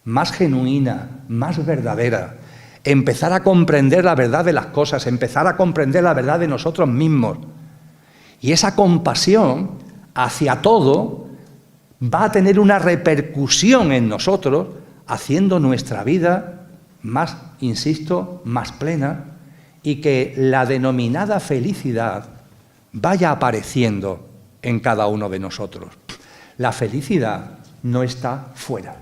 más genuina, más verdadera. Empezar a comprender la verdad de las cosas, empezar a comprender la verdad de nosotros mismos. Y esa compasión hacia todo va a tener una repercusión en nosotros, haciendo nuestra vida más, insisto, más plena, y que la denominada felicidad vaya apareciendo en cada uno de nosotros. La felicidad no está fuera.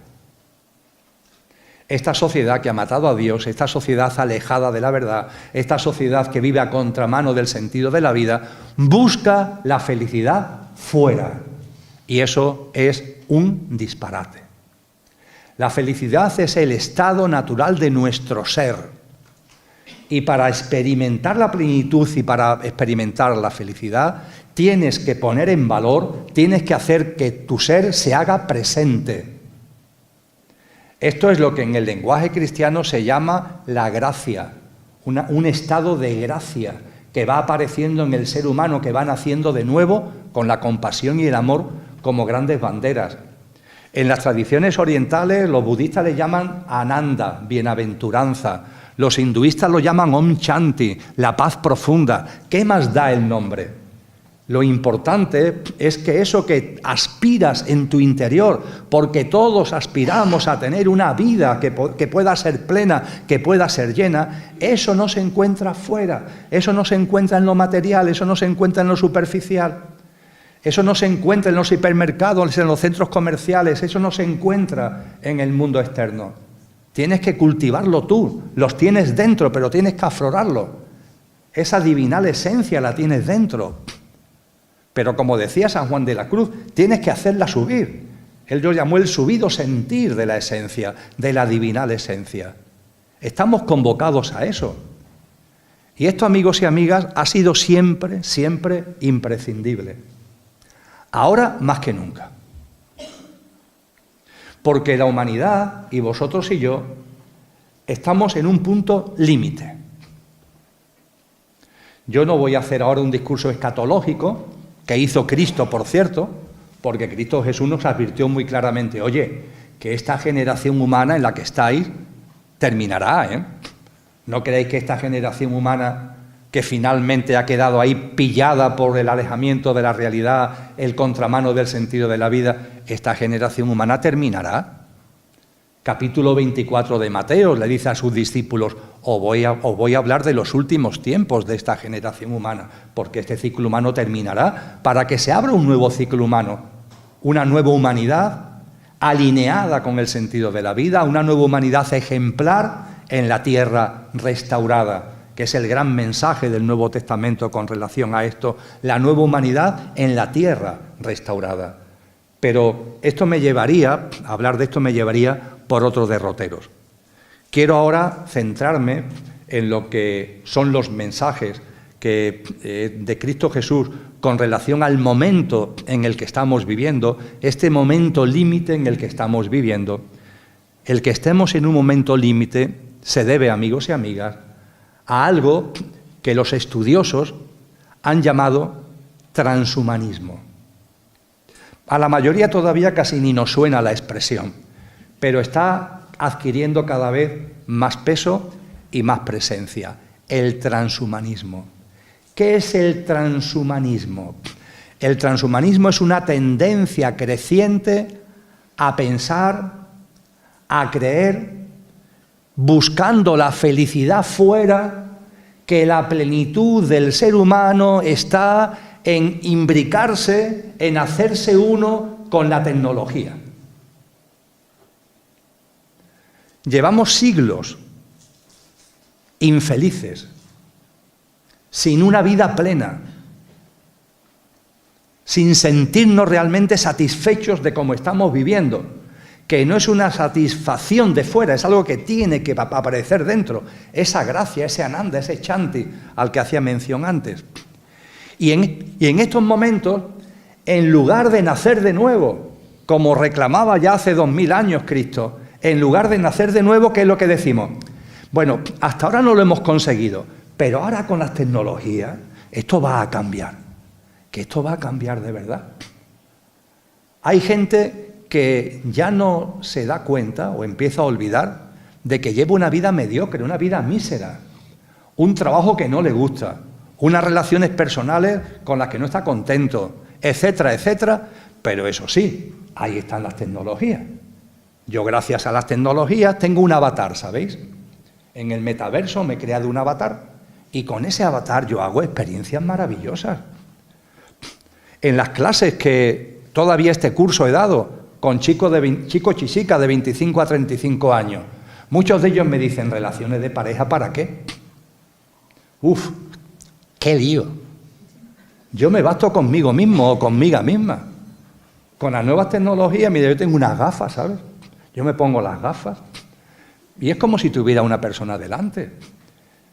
Esta sociedad que ha matado a Dios, esta sociedad alejada de la verdad, esta sociedad que vive a contramano del sentido de la vida, busca la felicidad fuera. Y eso es un disparate. La felicidad es el estado natural de nuestro ser. Y para experimentar la plenitud y para experimentar la felicidad, tienes que poner en valor, tienes que hacer que tu ser se haga presente. Esto es lo que en el lenguaje cristiano se llama la gracia, un estado de gracia que va apareciendo en el ser humano, que va naciendo de nuevo con la compasión y el amor como grandes banderas. En las tradiciones orientales los budistas le llaman Ananda, bienaventuranza. Los hinduistas lo llaman Om Shanti, la paz profunda. ¿Qué más da el nombre? Lo importante es que eso que aspiras en tu interior, porque todos aspiramos a tener una vida que pueda ser plena, que pueda ser llena, eso no se encuentra fuera, eso no se encuentra en lo material, eso no se encuentra en lo superficial, eso no se encuentra en los hipermercados, en los centros comerciales, eso no se encuentra en el mundo externo. Tienes que cultivarlo tú, los tienes dentro, pero tienes que aflorarlo. Esa divinal esencia la tienes dentro. Pero como decía San Juan de la Cruz, tienes que hacerla subir. Él lo llamó el subido sentir de la esencia, de la divinal esencia. Estamos convocados a eso. Y esto, amigos y amigas, ha sido siempre, siempre imprescindible. Ahora más que nunca. Porque la humanidad, y vosotros y yo, estamos en un punto límite. Yo no voy a hacer ahora un discurso escatológico, que hizo Cristo, por cierto, porque Cristo Jesús nos advirtió muy claramente, oye, que esta generación humana en la que estáis terminará, ¿eh? ¿No creéis que esta generación humana que finalmente ha quedado ahí pillada por el alejamiento de la realidad, el contramano del sentido de la vida, esta generación humana terminará? Capítulo 24 de Mateo le dice a sus discípulos: os voy a hablar de los últimos tiempos de esta generación humana, porque este ciclo humano terminará, para que se abra un nuevo ciclo humano, una nueva humanidad alineada con el sentido de la vida, una nueva humanidad ejemplar en la tierra restaurada, que es el gran mensaje del Nuevo Testamento con relación a esto, la nueva humanidad en la tierra restaurada. Pero esto me llevaría, hablar de esto me llevaría por otros derroteros. Quiero ahora centrarme en lo que son los mensajes de Cristo Jesús con relación al momento en el que estamos viviendo, este momento límite en el que estamos viviendo. El que estemos en un momento límite se debe, amigos y amigas, a algo que los estudiosos han llamado transhumanismo. A la mayoría todavía casi ni nos suena la expresión, pero está adquiriendo cada vez más peso y más presencia. El transhumanismo. ¿Qué es el transhumanismo? El transhumanismo es una tendencia creciente a pensar, a creer, buscando la felicidad fuera, que la plenitud del ser humano está en imbricarse, en hacerse uno con la tecnología. Llevamos siglos infelices, sin una vida plena, sin sentirnos realmente satisfechos de cómo estamos viviendo, que no es una satisfacción de fuera, es algo que tiene que aparecer dentro, esa gracia, ese ananda, ese chanti al que hacía mención antes. Y en estos momentos, en lugar de nacer de nuevo, como reclamaba ya hace 2000 años Cristo, en lugar de nacer de nuevo, ¿qué es lo que decimos? Bueno, hasta ahora no lo hemos conseguido, pero ahora con las tecnologías esto va a cambiar, que esto va a cambiar de verdad. Hay gente que ya no se da cuenta o empieza a olvidar de que lleva una vida mediocre, una vida mísera, un trabajo que no le gusta, unas relaciones personales con las que no está contento, etcétera, etcétera, pero eso sí, ahí están las tecnologías. Yo, gracias a las tecnologías, tengo un avatar, ¿sabéis? En el metaverso me he creado un avatar y con ese avatar yo hago experiencias maravillosas. En las clases que todavía este curso he dado con chicos y chicas de 25 a 35 años, muchos de ellos me dicen: ¿relaciones de pareja para qué? ¡Uf! ¡Qué lío! Yo me basto conmigo mismo o conmigo misma. Con las nuevas tecnologías, mira, yo tengo unas gafas, ¿sabes? Yo me pongo las gafas y es como si tuviera una persona delante.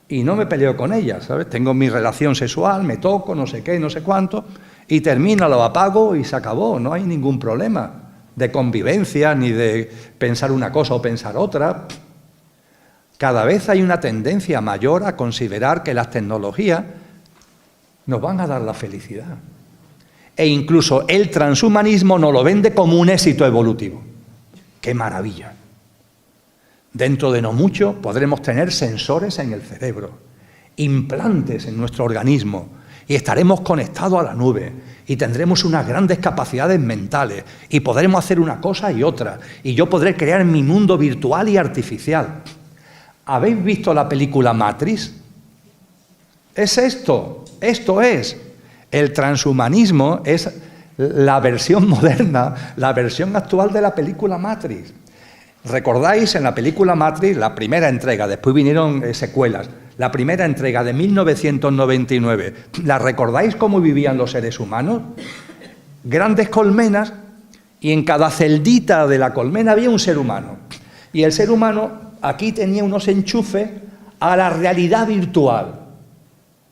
Y no me peleo con ella, ¿sabes? Tengo mi relación sexual, me toco, no sé qué, no sé cuánto, y termino, lo apago y se acabó. No hay ningún problema de convivencia, ni de pensar una cosa o pensar otra. Cada vez hay una tendencia mayor a considerar que las tecnologías nos van a dar la felicidad. E incluso el transhumanismo nos lo vende como un éxito evolutivo. ¡Qué maravilla! Dentro de no mucho podremos tener sensores en el cerebro, implantes en nuestro organismo, y estaremos conectados a la nube, y tendremos unas grandes capacidades mentales, y podremos hacer una cosa y otra, y yo podré crear mi mundo virtual y artificial. ¿Habéis visto la película Matrix? Es esto es. El transhumanismo es la versión moderna, la versión actual de la película Matrix. ¿Recordáis en la película Matrix, la primera entrega, después vinieron secuelas, la primera entrega de 1999, ¿la recordáis cómo vivían los seres humanos? Grandes colmenas, y en cada celdita de la colmena había un ser humano. Y el ser humano aquí tenía unos enchufes a la realidad virtual.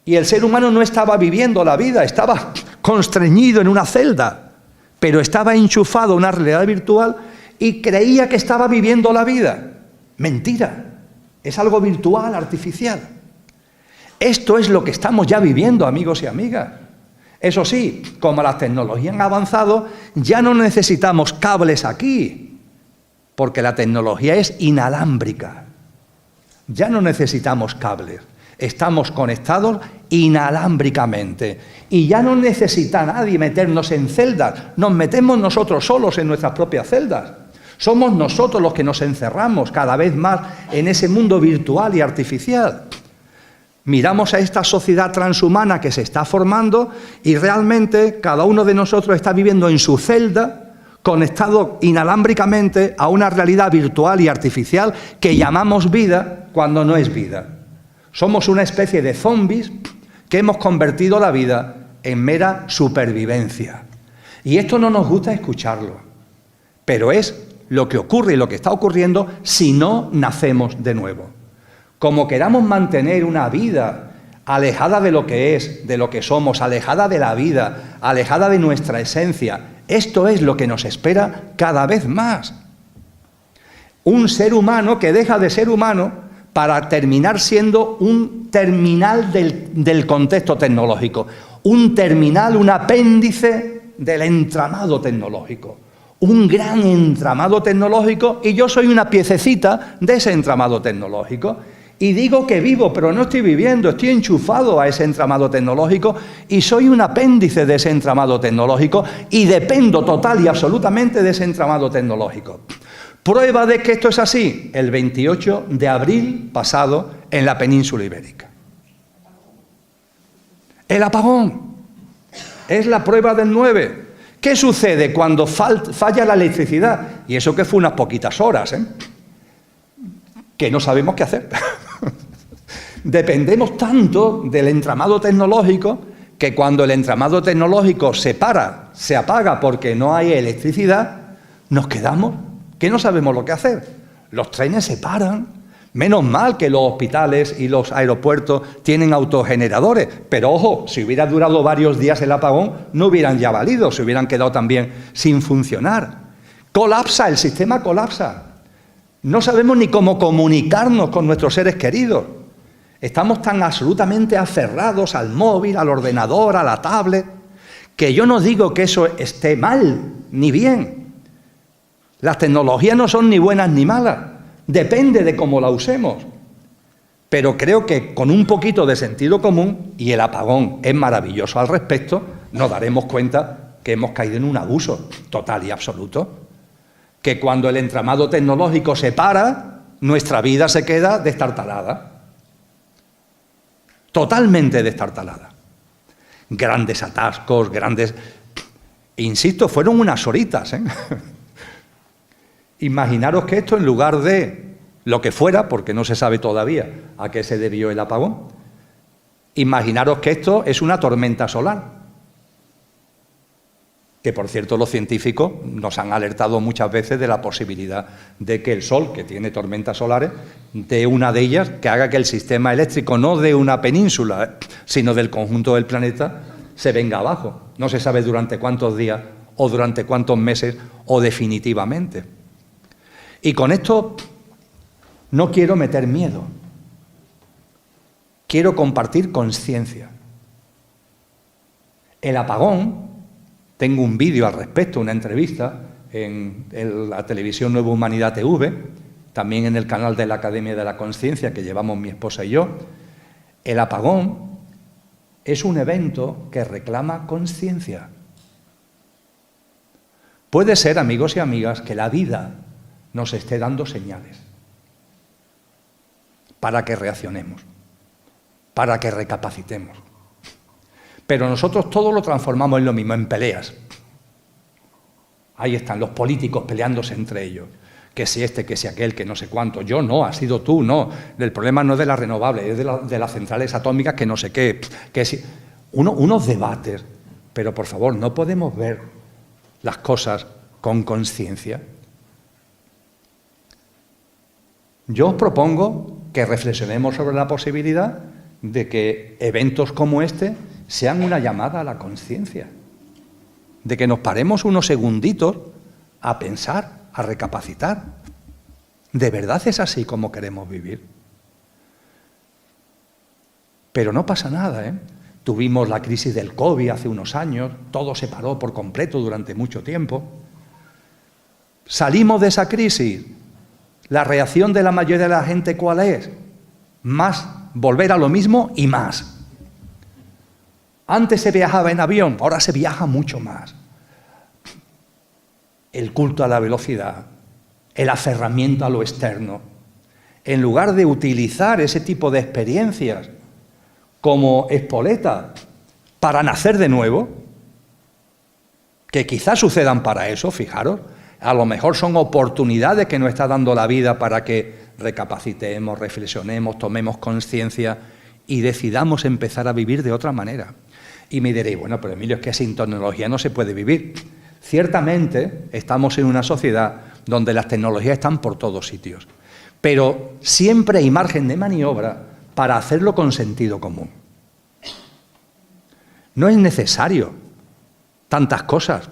Y el ser humano no estaba viviendo la vida, estaba constreñido en una celda, pero estaba enchufado a una realidad virtual y creía que estaba viviendo la vida. Mentira, es algo virtual, artificial. Esto es lo que estamos ya viviendo, amigos y amigas. Eso sí, como las tecnologías han avanzado, ya no necesitamos cables aquí. porque la tecnología es inalámbrica. Ya no necesitamos cables, estamos conectados inalámbricamente. Y ya no necesita nadie meternos en celdas, nos metemos nosotros solos en nuestras propias celdas. Somos nosotros los que nos encerramos cada vez más en ese mundo virtual y artificial. Miramos a esta sociedad transhumana que se está formando y realmente cada uno de nosotros está viviendo en su celda, conectado inalámbricamente a una realidad virtual y artificial que llamamos vida cuando no es vida. Somos una especie de zombies que hemos convertido la vida en mera supervivencia. Y esto no nos gusta escucharlo, pero es lo que ocurre y lo que está ocurriendo si no nacemos de nuevo. Como queramos mantener una vida alejada de lo que es, de lo que somos, alejada de la vida, alejada de nuestra esencia, esto es lo que nos espera cada vez más. Un ser humano que deja de ser humano para terminar siendo un terminal del contexto tecnológico, un terminal, un apéndice del entramado tecnológico, un gran entramado tecnológico, y yo soy una piececita de ese entramado tecnológico. Y digo que vivo, pero no estoy viviendo, estoy enchufado a ese entramado tecnológico y soy un apéndice de ese entramado tecnológico y dependo total y absolutamente de ese entramado tecnológico. Prueba de que esto es así, el 28 de abril pasado en la península ibérica. El apagón es la prueba del 9. ¿Qué sucede cuando falla la electricidad? Y eso que fue unas poquitas horas, que no sabemos qué hacer. Dependemos tanto del entramado tecnológico que cuando el entramado tecnológico se apaga porque no hay electricidad, nos quedamos que no sabemos lo que hacer. Los trenes se paran. Menos mal que los hospitales y los aeropuertos tienen autogeneradores, pero ojo, si hubiera durado varios días el apagón, no hubieran ya valido, se hubieran quedado también sin funcionar. Colapsa, el sistema colapsa. No sabemos ni cómo comunicarnos con nuestros seres queridos. Estamos tan absolutamente aferrados al móvil, al ordenador, a la tablet, que yo no digo que eso esté mal ni bien. Las tecnologías no son ni buenas ni malas, depende de cómo la usemos. Pero creo que con un poquito de sentido común, y el apagón es maravilloso al respecto, nos daremos cuenta que hemos caído en un abuso total y absoluto. Que cuando el entramado tecnológico se para, nuestra vida se queda destartalada. Totalmente destartalada. Grandes atascos, Insisto, fueron unas horitas, Imaginaros que esto, en lugar de lo que fuera, porque no se sabe todavía a qué se debió el apagón, imaginaros que esto es una tormenta solar. Que, por cierto, los científicos nos han alertado muchas veces de la posibilidad de que el Sol, que tiene tormentas solares, de una de ellas, que haga que el sistema eléctrico, no de una península, sino del conjunto del planeta, se venga abajo. No se sabe durante cuántos días, o durante cuántos meses, o definitivamente. Y con esto no quiero meter miedo. Quiero compartir conciencia. El apagón... Tengo un vídeo al respecto, una entrevista en la televisión Nueva Humanidad TV, también en el canal de la Academia de la Conciencia que llevamos mi esposa y yo. El apagón es un evento que reclama conciencia. Puede ser, amigos y amigas, que la vida nos esté dando señales para que reaccionemos, para que recapacitemos. Pero nosotros todo lo transformamos en lo mismo, en peleas. Ahí están los políticos peleándose entre ellos. Que si este, que si aquel, que no sé cuánto. Yo no, has sido tú, no. El problema no es de las renovables, es de las centrales atómicas, que no sé qué. Que si... unos debates. Pero, por favor, no podemos ver las cosas con conciencia. Yo os propongo que reflexionemos sobre la posibilidad de que eventos como este sean una llamada a la conciencia, de que nos paremos unos segunditos a pensar, a recapacitar. ¿De verdad es así como queremos vivir? Pero no pasa nada, Tuvimos la crisis del COVID hace unos años, todo se paró por completo durante mucho tiempo. Salimos de esa crisis. La reacción de la mayoría de la gente, ¿cuál es? Más, volver a lo mismo y más. Antes se viajaba en avión, ahora se viaja mucho más. El culto a la velocidad, el aferramiento a lo externo. En lugar de utilizar ese tipo de experiencias como espoleta para nacer de nuevo, que quizás sucedan para eso, fijaros, a lo mejor son oportunidades que nos está dando la vida para que recapacitemos, reflexionemos, tomemos conciencia y decidamos empezar a vivir de otra manera. Y me diréis, bueno, pero Emilio, es que sin tecnología no se puede vivir. Ciertamente estamos en una sociedad donde las tecnologías están por todos sitios, pero siempre hay margen de maniobra para hacerlo con sentido común. No es necesario tantas cosas.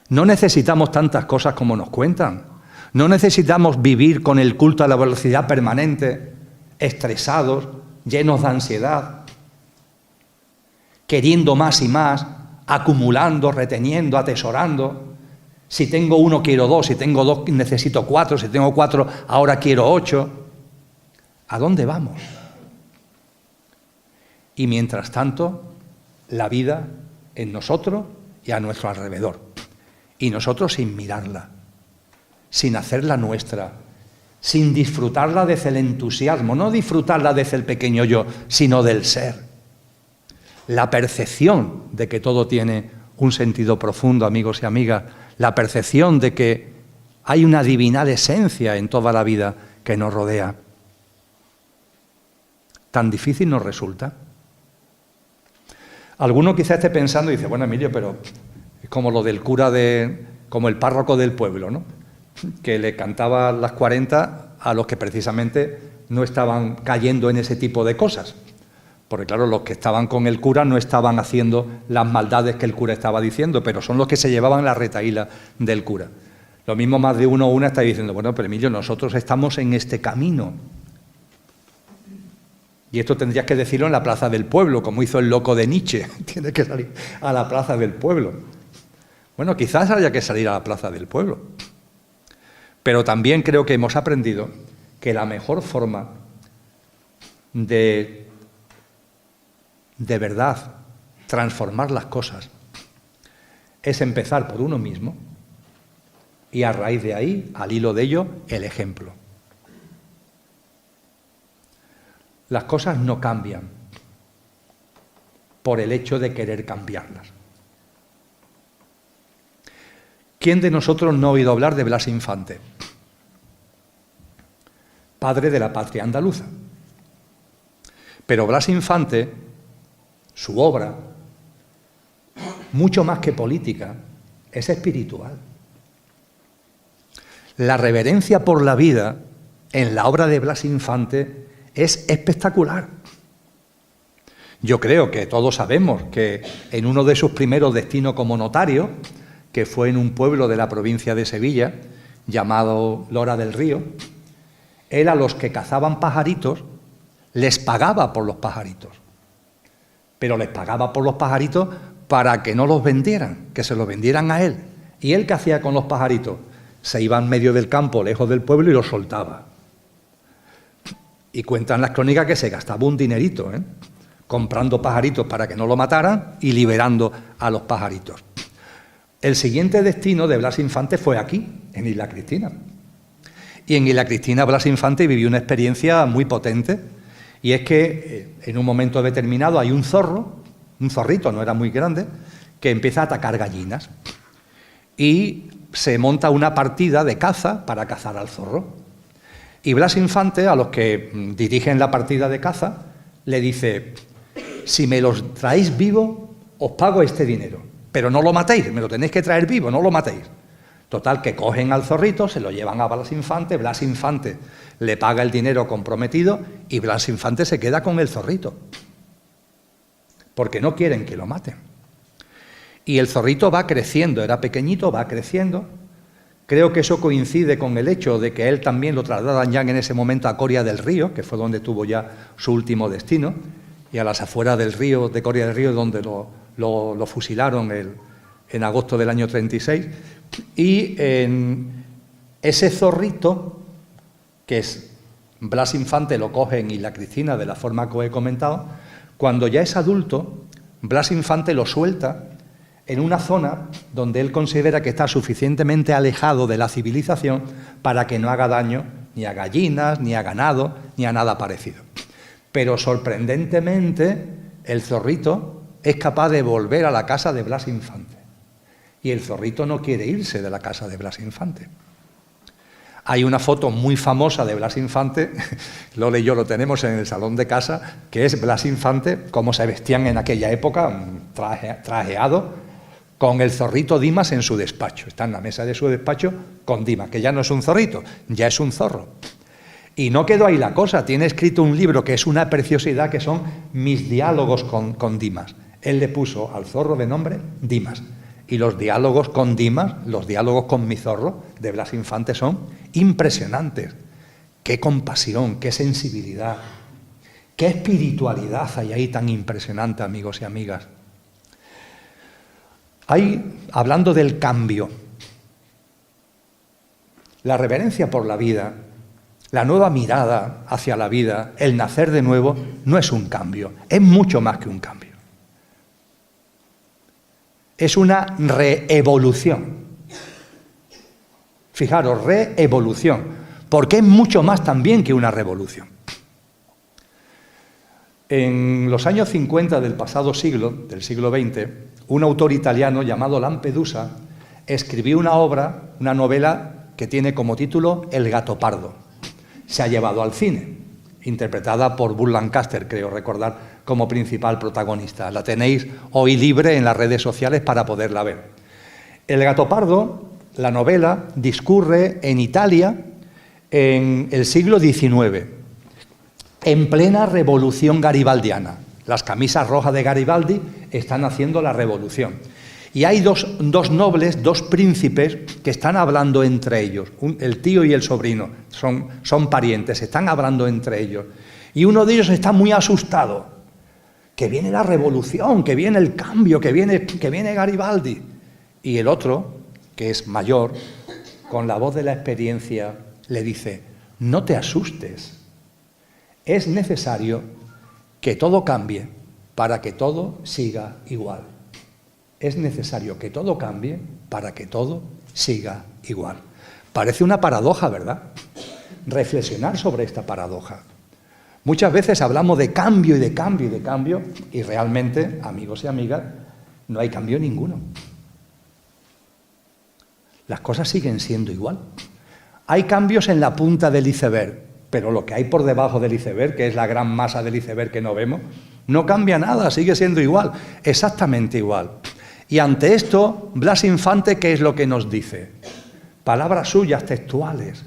No necesitamos tantas cosas como nos cuentan. No necesitamos vivir con el culto a la velocidad permanente, estresados, llenos de ansiedad, queriendo más y más, acumulando, reteniendo, atesorando. Si tengo uno, quiero dos. Si tengo dos, necesito cuatro. Si tengo cuatro, ahora quiero 8. ¿A dónde vamos? Y mientras tanto, la vida en nosotros y a nuestro alrededor. Y nosotros sin mirarla, sin hacerla nuestra, sin disfrutarla desde el entusiasmo, no disfrutarla desde el pequeño yo, sino del ser. La percepción de que todo tiene un sentido profundo, amigos y amigas, la percepción de que hay una divinal esencia en toda la vida que nos rodea. ¿Tan difícil nos resulta? Alguno quizá esté pensando y dice, bueno, Emilio, pero es como lo del cura como el párroco del pueblo, ¿no? Que le cantaba las 40 a los que precisamente no estaban cayendo en ese tipo de cosas. Porque claro, los que estaban con el cura no estaban haciendo las maldades que el cura estaba diciendo, pero son los que se llevaban la retahíla del cura. Lo mismo más de uno o una está diciendo, bueno, pero Emilio, nosotros estamos en este camino. Y esto tendrías que decirlo en la plaza del pueblo, como hizo el loco de Nietzsche. Tiene que salir a la plaza del pueblo. Bueno, quizás haya que salir a la plaza del pueblo. Pero también creo que hemos aprendido que la mejor forma de verdad transformar las cosas es empezar por uno mismo y a raíz de ahí, al hilo de ello, el ejemplo. Las cosas no cambian por el hecho de querer cambiarlas. ¿Quién de nosotros no ha oído hablar de Blas Infante? Padre de la patria andaluza. Pero Blas Infante, su obra, mucho más que política, es espiritual. La reverencia por la vida en la obra de Blas Infante es espectacular. Yo creo que todos sabemos que en uno de sus primeros destinos como notario, que fue en un pueblo de la provincia de Sevilla, llamado Lora del Río, él a los que cazaban pajaritos les pagaba por los pajaritos. Pero les pagaba por los pajaritos para que no los vendieran, que se los vendieran a él. ¿Y él qué hacía con los pajaritos? Se iba en medio del campo, lejos del pueblo, y los soltaba. Y cuentan las crónicas que se gastaba un dinerito, comprando pajaritos para que no lo mataran y liberando a los pajaritos. El siguiente destino de Blas Infante fue aquí, en Isla Cristina. Y en Isla Cristina Blas Infante vivió una experiencia muy potente, y es que en un momento determinado hay un zorro, un zorrito, no era muy grande, que empieza a atacar gallinas. Y se monta una partida de caza para cazar al zorro. Y Blas Infante, a los que dirigen la partida de caza, le dice, si me los traéis vivo, os pago este dinero. Pero no lo matéis, me lo tenéis que traer vivo, no lo matéis. Total, que cogen al zorrito, se lo llevan a Blas Infante le paga el dinero comprometido y Blas Infante se queda con el zorrito. Porque no quieren que lo maten. Y el zorrito va creciendo, era pequeñito, va creciendo. Creo que eso coincide con el hecho de que él también lo trasladan ya en ese momento a Coria del Río, que fue donde tuvo ya su último destino, y a las afueras del río, de Coria del Río, donde lo fusilaron en agosto del año 36. y ese zorrito, que es Blas Infante, lo coge en Isla Cristina de la forma que os he comentado, cuando ya es adulto, Blas Infante lo suelta en una zona donde él considera que está suficientemente alejado de la civilización para que no haga daño ni a gallinas, ni a ganado, ni a nada parecido. Pero sorprendentemente, el zorrito es capaz de volver a la casa de Blas Infante. Y el zorrito no quiere irse de la casa de Blas Infante. Hay una foto muy famosa de Blas Infante, Lola y yo lo tenemos en el salón de casa, que es Blas Infante, cómo se vestían en aquella época, trajeado, con el zorrito Dimas en su despacho. Está en la mesa de su despacho con Dimas, que ya no es un zorrito, ya es un zorro. Y no quedó ahí la cosa, tiene escrito un libro que es una preciosidad, que son mis diálogos con Dimas. Él le puso al zorro de nombre Dimas. Y los diálogos con Dimas, los diálogos con mi zorro, de Blas Infante, son impresionantes. Qué compasión, qué sensibilidad, qué espiritualidad hay ahí tan impresionante, amigos y amigas. Hablando del cambio, la reverencia por la vida, la nueva mirada hacia la vida, el nacer de nuevo, no es un cambio, es mucho más que un cambio. Es una reevolución. Fijaros, reevolución, porque es mucho más también que una revolución. En los años 50 del pasado siglo, del siglo XX, un autor italiano llamado Lampedusa escribió una obra, una novela que tiene como título El gato pardo. Se ha llevado al cine, interpretada por Burt Lancaster, creo recordar, como principal protagonista. La tenéis hoy libre en las redes sociales para poderla ver. El gato pardo, la novela, discurre en Italia en el siglo XIX, en plena revolución garibaldiana. Las camisas rojas de Garibaldi están haciendo la revolución. Y hay dos nobles, dos príncipes, que están hablando entre ellos. El tío y el sobrino son parientes, están hablando entre ellos. Y uno de ellos está muy asustado. Que viene la revolución, que viene el cambio, que viene Garibaldi. Y el otro, que es mayor, con la voz de la experiencia, le dice: no te asustes. Es necesario que todo cambie para que todo siga igual. Es necesario que todo cambie para que todo siga igual. Parece una paradoja, ¿verdad? Reflexionar sobre esta paradoja. Muchas veces hablamos de cambio y de cambio y de cambio, y realmente, amigos y amigas, no hay cambio ninguno. Las cosas siguen siendo igual. Hay cambios en la punta del iceberg, pero lo que hay por debajo del iceberg, que es la gran masa del iceberg que no vemos, no cambia nada, sigue siendo igual, exactamente igual. Y ante esto, Blas Infante, ¿qué es lo que nos dice? Palabras suyas textuales,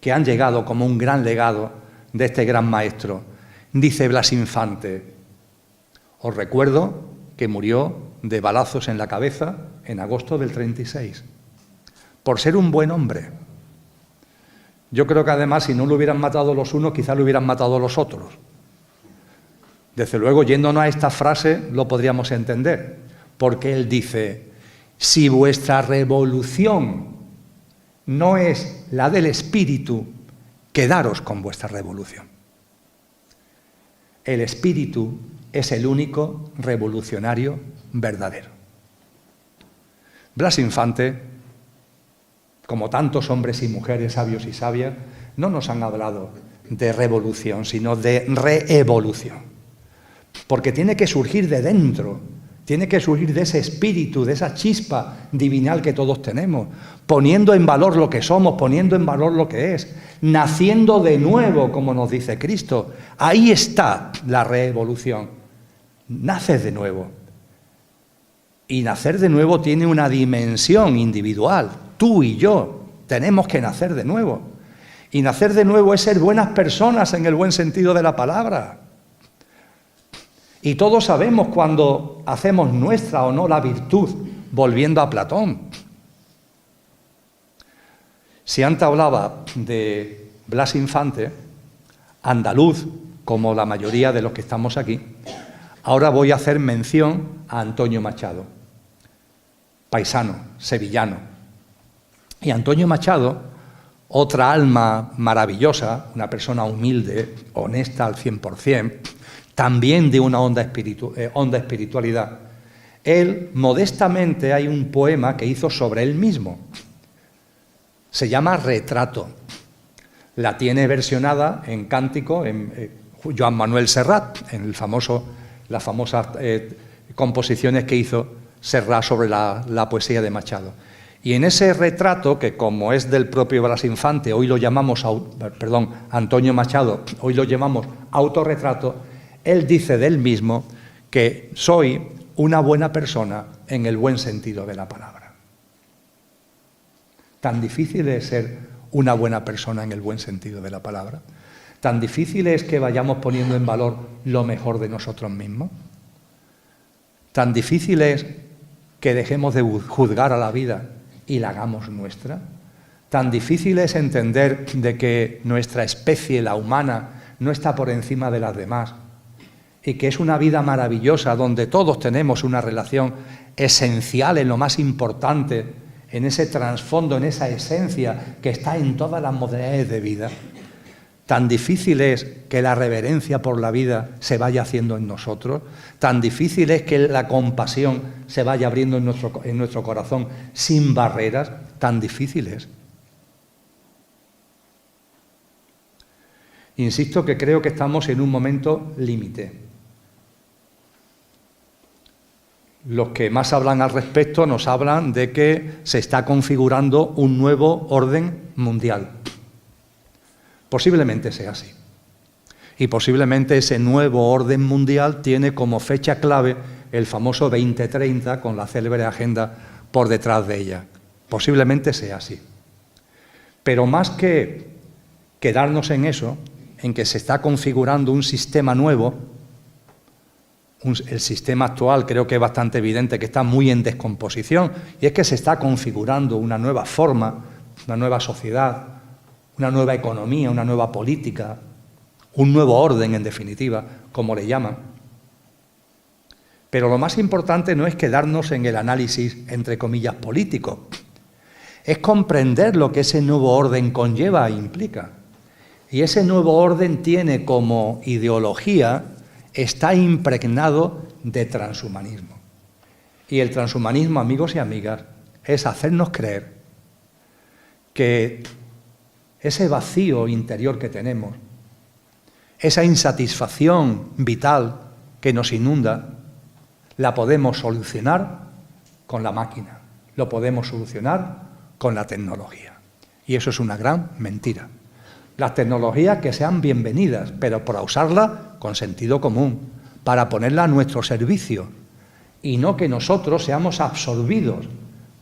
que han llegado como un gran legado de este gran maestro. Dice Blas Infante: os recuerdo que murió de balazos en la cabeza en agosto del 36, por ser un buen hombre. Yo creo que además, si no lo hubieran matado los unos, quizás lo hubieran matado los otros. Desde luego, yéndonos a esta frase, lo podríamos entender, porque él dice: si vuestra revolución no es la del espíritu, quedaros con vuestra revolución. El espíritu es el único revolucionario verdadero. Blas Infante, como tantos hombres y mujeres sabios y sabias, no nos han hablado de revolución, sino de reevolución. Porque tiene que surgir de dentro, tiene que surgir de ese espíritu, de esa chispa divinal que todos tenemos, poniendo en valor lo que somos, poniendo en valor lo que es, naciendo de nuevo, como nos dice Cristo. Ahí está la reevolución. Naces de nuevo. Y nacer de nuevo tiene una dimensión individual. Tú y yo tenemos que nacer de nuevo. Y nacer de nuevo es ser buenas personas en el buen sentido de la palabra. Y todos sabemos cuando hacemos nuestra o no la virtud, volviendo a Platón. Si antes hablaba de Blas Infante, andaluz, como la mayoría de los que estamos aquí, ahora voy a hacer mención a Antonio Machado, paisano, sevillano, Y Antonio Machado, otra alma maravillosa, una persona humilde, honesta al 100%, también de una honda espiritualidad, él, modestamente, hay un poema que hizo sobre él mismo. Se llama Retrato. La tiene versionada en cántico en Joan Manuel Serrat, en las famosas composiciones que hizo Serrat sobre la poesía de Machado. Y en ese retrato, que como es del propio Blas Infante, hoy lo llamamos, Antonio Machado, hoy lo llamamos autorretrato, él dice de él mismo que soy una buena persona en el buen sentido de la palabra. Tan difícil es ser una buena persona en el buen sentido de la palabra. Tan difícil es que vayamos poniendo en valor lo mejor de nosotros mismos. Tan difícil es que dejemos de juzgar a la vida y la hagamos nuestra. Tan difícil es entender de que nuestra especie, la humana, no está por encima de las demás y que es una vida maravillosa donde todos tenemos una relación esencial en lo más importante, en ese trasfondo, en esa esencia que está en todas las modalidades de vida. Tan difícil es que la reverencia por la vida se vaya haciendo en nosotros, tan difícil es que la compasión se vaya abriendo en nuestro corazón sin barreras, tan difícil es. Insisto que creo que estamos en un momento límite. Los que más hablan al respecto nos hablan de que se está configurando un nuevo orden mundial. Posiblemente sea así. Y posiblemente ese nuevo orden mundial tiene como fecha clave el famoso 2030 con la célebre agenda por detrás de ella. Posiblemente sea así. Pero más que quedarnos en eso, en que se está configurando un sistema nuevo, el sistema actual creo que es bastante evidente que está muy en descomposición, y es que se está configurando una nueva forma, una nueva sociedad, una nueva economía, una nueva política, un nuevo orden, en definitiva, como le llaman. Pero lo más importante no es quedarnos en el análisis, entre comillas, político, es comprender lo que ese nuevo orden conlleva e implica. Y ese nuevo orden tiene como ideología, está impregnado de transhumanismo. Y el transhumanismo, amigos y amigas, es hacernos creer que ese vacío interior que tenemos, esa insatisfacción vital que nos inunda, la podemos solucionar con la máquina, lo podemos solucionar con la tecnología. Y eso es una gran mentira. Las tecnologías que sean bienvenidas, pero para usarlas con sentido común, para ponerla a nuestro servicio, y no que nosotros seamos absorbidos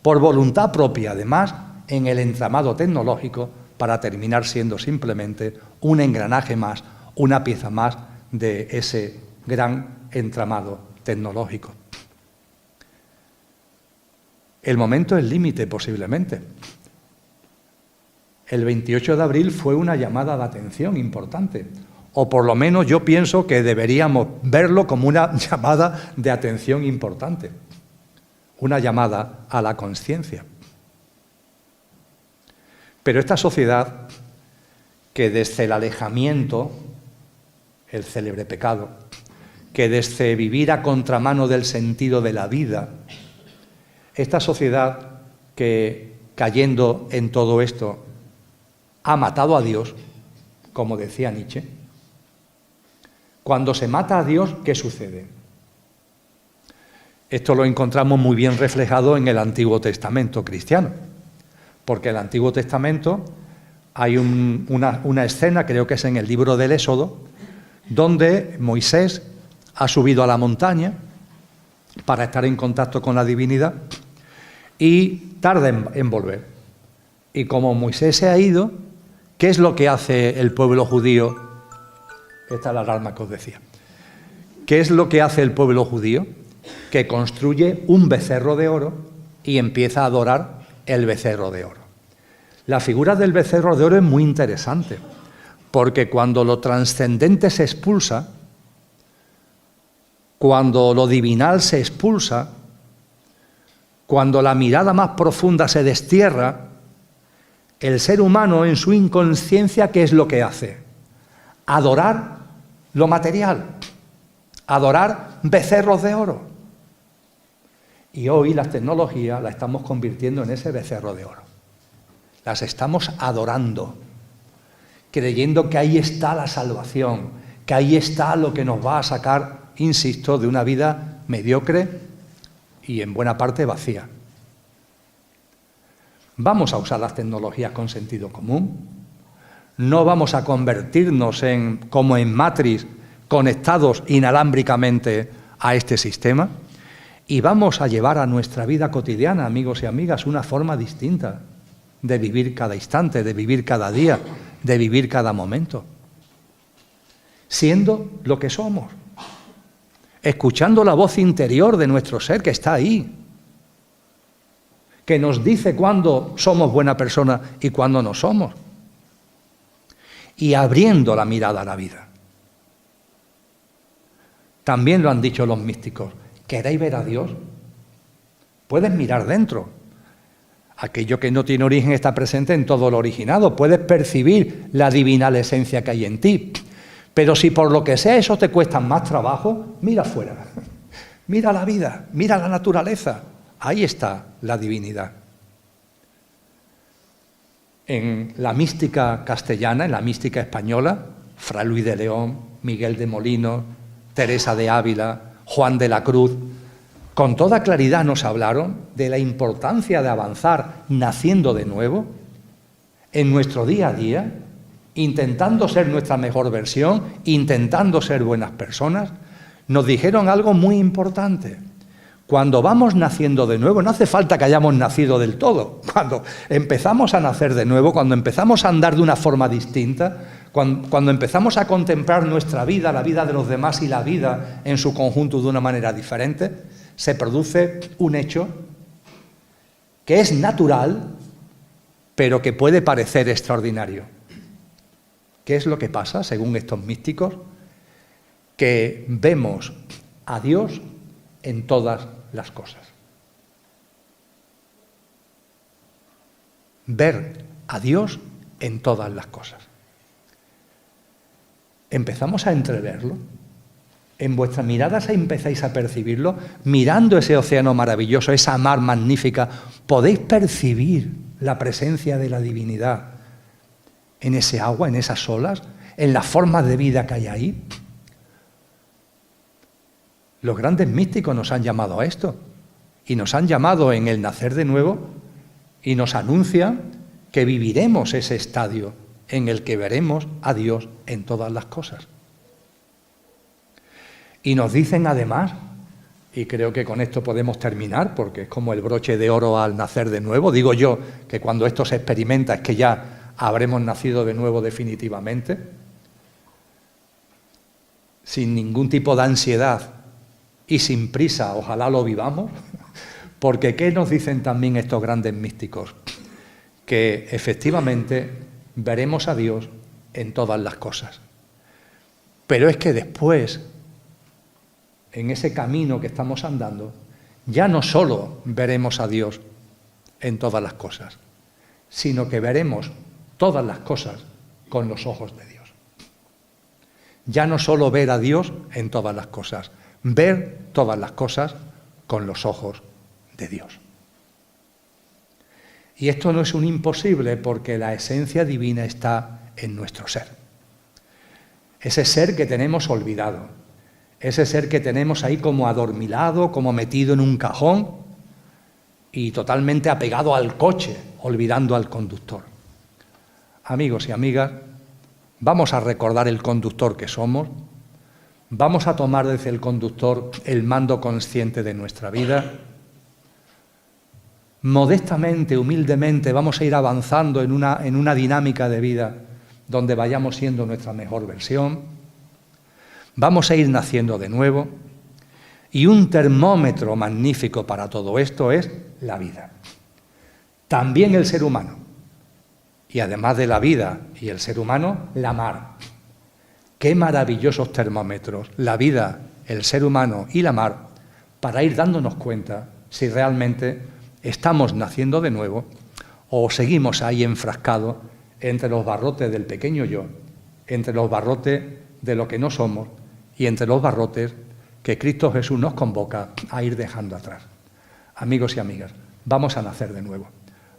por voluntad propia, además, en el entramado tecnológico, para terminar siendo simplemente un engranaje más, una pieza más de ese gran entramado tecnológico. El momento es límite, posiblemente. El 28 de abril fue una llamada de atención importante, o por lo menos yo pienso que deberíamos verlo como una llamada de atención importante, una llamada a la conciencia. Pero esta sociedad, que desde el alejamiento, el célebre pecado, que desde vivir a contramano del sentido de la vida, esta sociedad que, cayendo en todo esto, ha matado a Dios, como decía Nietzsche. Cuando se mata a Dios, ¿qué sucede? Esto lo encontramos muy bien reflejado en el Antiguo Testamento cristiano, porque en el Antiguo Testamento hay una escena, creo que es en el libro del Éxodo, donde Moisés ha subido a la montaña para estar en contacto con la divinidad y tarda en volver. Y como Moisés se ha ido, ¿qué es lo que hace el pueblo judío? Esta es la alarma que os decía. ¿Qué es lo que hace el pueblo judío? Que construye un becerro de oro y empieza a adorar el becerro de oro. La figura del becerro de oro es muy interesante, porque cuando lo trascendente se expulsa, cuando lo divinal se expulsa, cuando la mirada más profunda se destierra, El ser humano en su inconsciencia, ¿qué es lo que hace? Adorar lo material, adorar becerros de oro. Y hoy las tecnologías las estamos convirtiendo en ese becerro de oro. Las estamos adorando, creyendo que ahí está la salvación, que ahí está lo que nos va a sacar, insisto, de una vida mediocre y en buena parte vacía. Vamos a usar las tecnologías con sentido común. No vamos a convertirnos como en Matrix, conectados inalámbricamente a este sistema. Y vamos a llevar a nuestra vida cotidiana, amigos y amigas, una forma distinta de vivir cada instante, de vivir cada día, de vivir cada momento. Siendo lo que somos. Escuchando la voz interior de nuestro ser que está ahí, que nos dice cuándo somos buena persona y cuándo no somos. Y abriendo la mirada a la vida. También lo han dicho los místicos. ¿Queréis ver a Dios? Puedes mirar dentro. Aquello que no tiene origen está presente en todo lo originado. Puedes percibir la divinal esencia que hay en ti. Pero si por lo que sea eso te cuesta más trabajo, mira afuera. Mira la vida, mira la naturaleza. Ahí está la divinidad. En la mística castellana, en la mística española, Fray Luis de León, Miguel de Molinos, Teresa de Ávila, Juan de la Cruz, con toda claridad nos hablaron de la importancia de avanzar naciendo de nuevo en nuestro día a día, intentando ser nuestra mejor versión, intentando ser buenas personas. Nos dijeron algo muy importante. Cuando vamos naciendo de nuevo, no hace falta que hayamos nacido del todo. Cuando empezamos a nacer de nuevo, cuando empezamos a andar de una forma distinta, cuando empezamos a contemplar nuestra vida, la vida de los demás y la vida en su conjunto de una manera diferente, se produce un hecho que es natural, pero que puede parecer extraordinario. ¿Qué es lo que pasa, según estos místicos? Que vemos a Dios en todas las cosas. Ver a Dios en todas las cosas. ¿Empezamos a entreverlo? ¿En vuestras miradas empezáis a percibirlo? Mirando ese océano maravilloso, esa mar magnífica, ¿podéis percibir la presencia de la divinidad en ese agua, en esas olas, en las formas de vida que hay ahí? Los grandes místicos nos han llamado a esto, y nos han llamado en el nacer de nuevo, y nos anuncian que viviremos ese estadio en el que veremos a Dios en todas las cosas. Y nos dicen además, y creo que con esto podemos terminar, porque es como el broche de oro al nacer de nuevo, digo yo que cuando esto se experimenta es que ya habremos nacido de nuevo definitivamente, sin ningún tipo de ansiedad y sin prisa, ojalá lo vivamos, porque ¿qué nos dicen también estos grandes místicos? Que efectivamente veremos a Dios en todas las cosas. Pero es que después, en ese camino que estamos andando, ya no solo veremos a Dios en todas las cosas, sino que veremos todas las cosas con los ojos de Dios. Ya no solo ver a Dios en todas las cosas, ver todas las cosas con los ojos de Dios. Y esto no es un imposible porque la esencia divina está en nuestro ser. Ese ser que tenemos olvidado, ese ser que tenemos ahí como adormilado, como metido en un cajón y totalmente apegado al coche, olvidando al conductor. Amigos y amigas, vamos a recordar el conductor que somos, vamos a tomar desde el conductor el mando consciente de nuestra vida. Modestamente, humildemente, vamos a ir avanzando en una dinámica de vida donde vayamos siendo nuestra mejor versión. Vamos a ir naciendo de nuevo. Y un termómetro magnífico para todo esto es la vida. También el ser humano. Y además de la vida y el ser humano, la mar. Qué maravillosos termómetros, la vida, el ser humano y la mar, para ir dándonos cuenta si realmente estamos naciendo de nuevo o seguimos ahí enfrascados entre los barrotes del pequeño yo, entre los barrotes de lo que no somos y entre los barrotes que Cristo Jesús nos convoca a ir dejando atrás. Amigos y amigas, vamos a nacer de nuevo.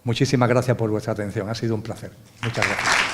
Muchísimas gracias por vuestra atención, ha sido un placer. Muchas gracias.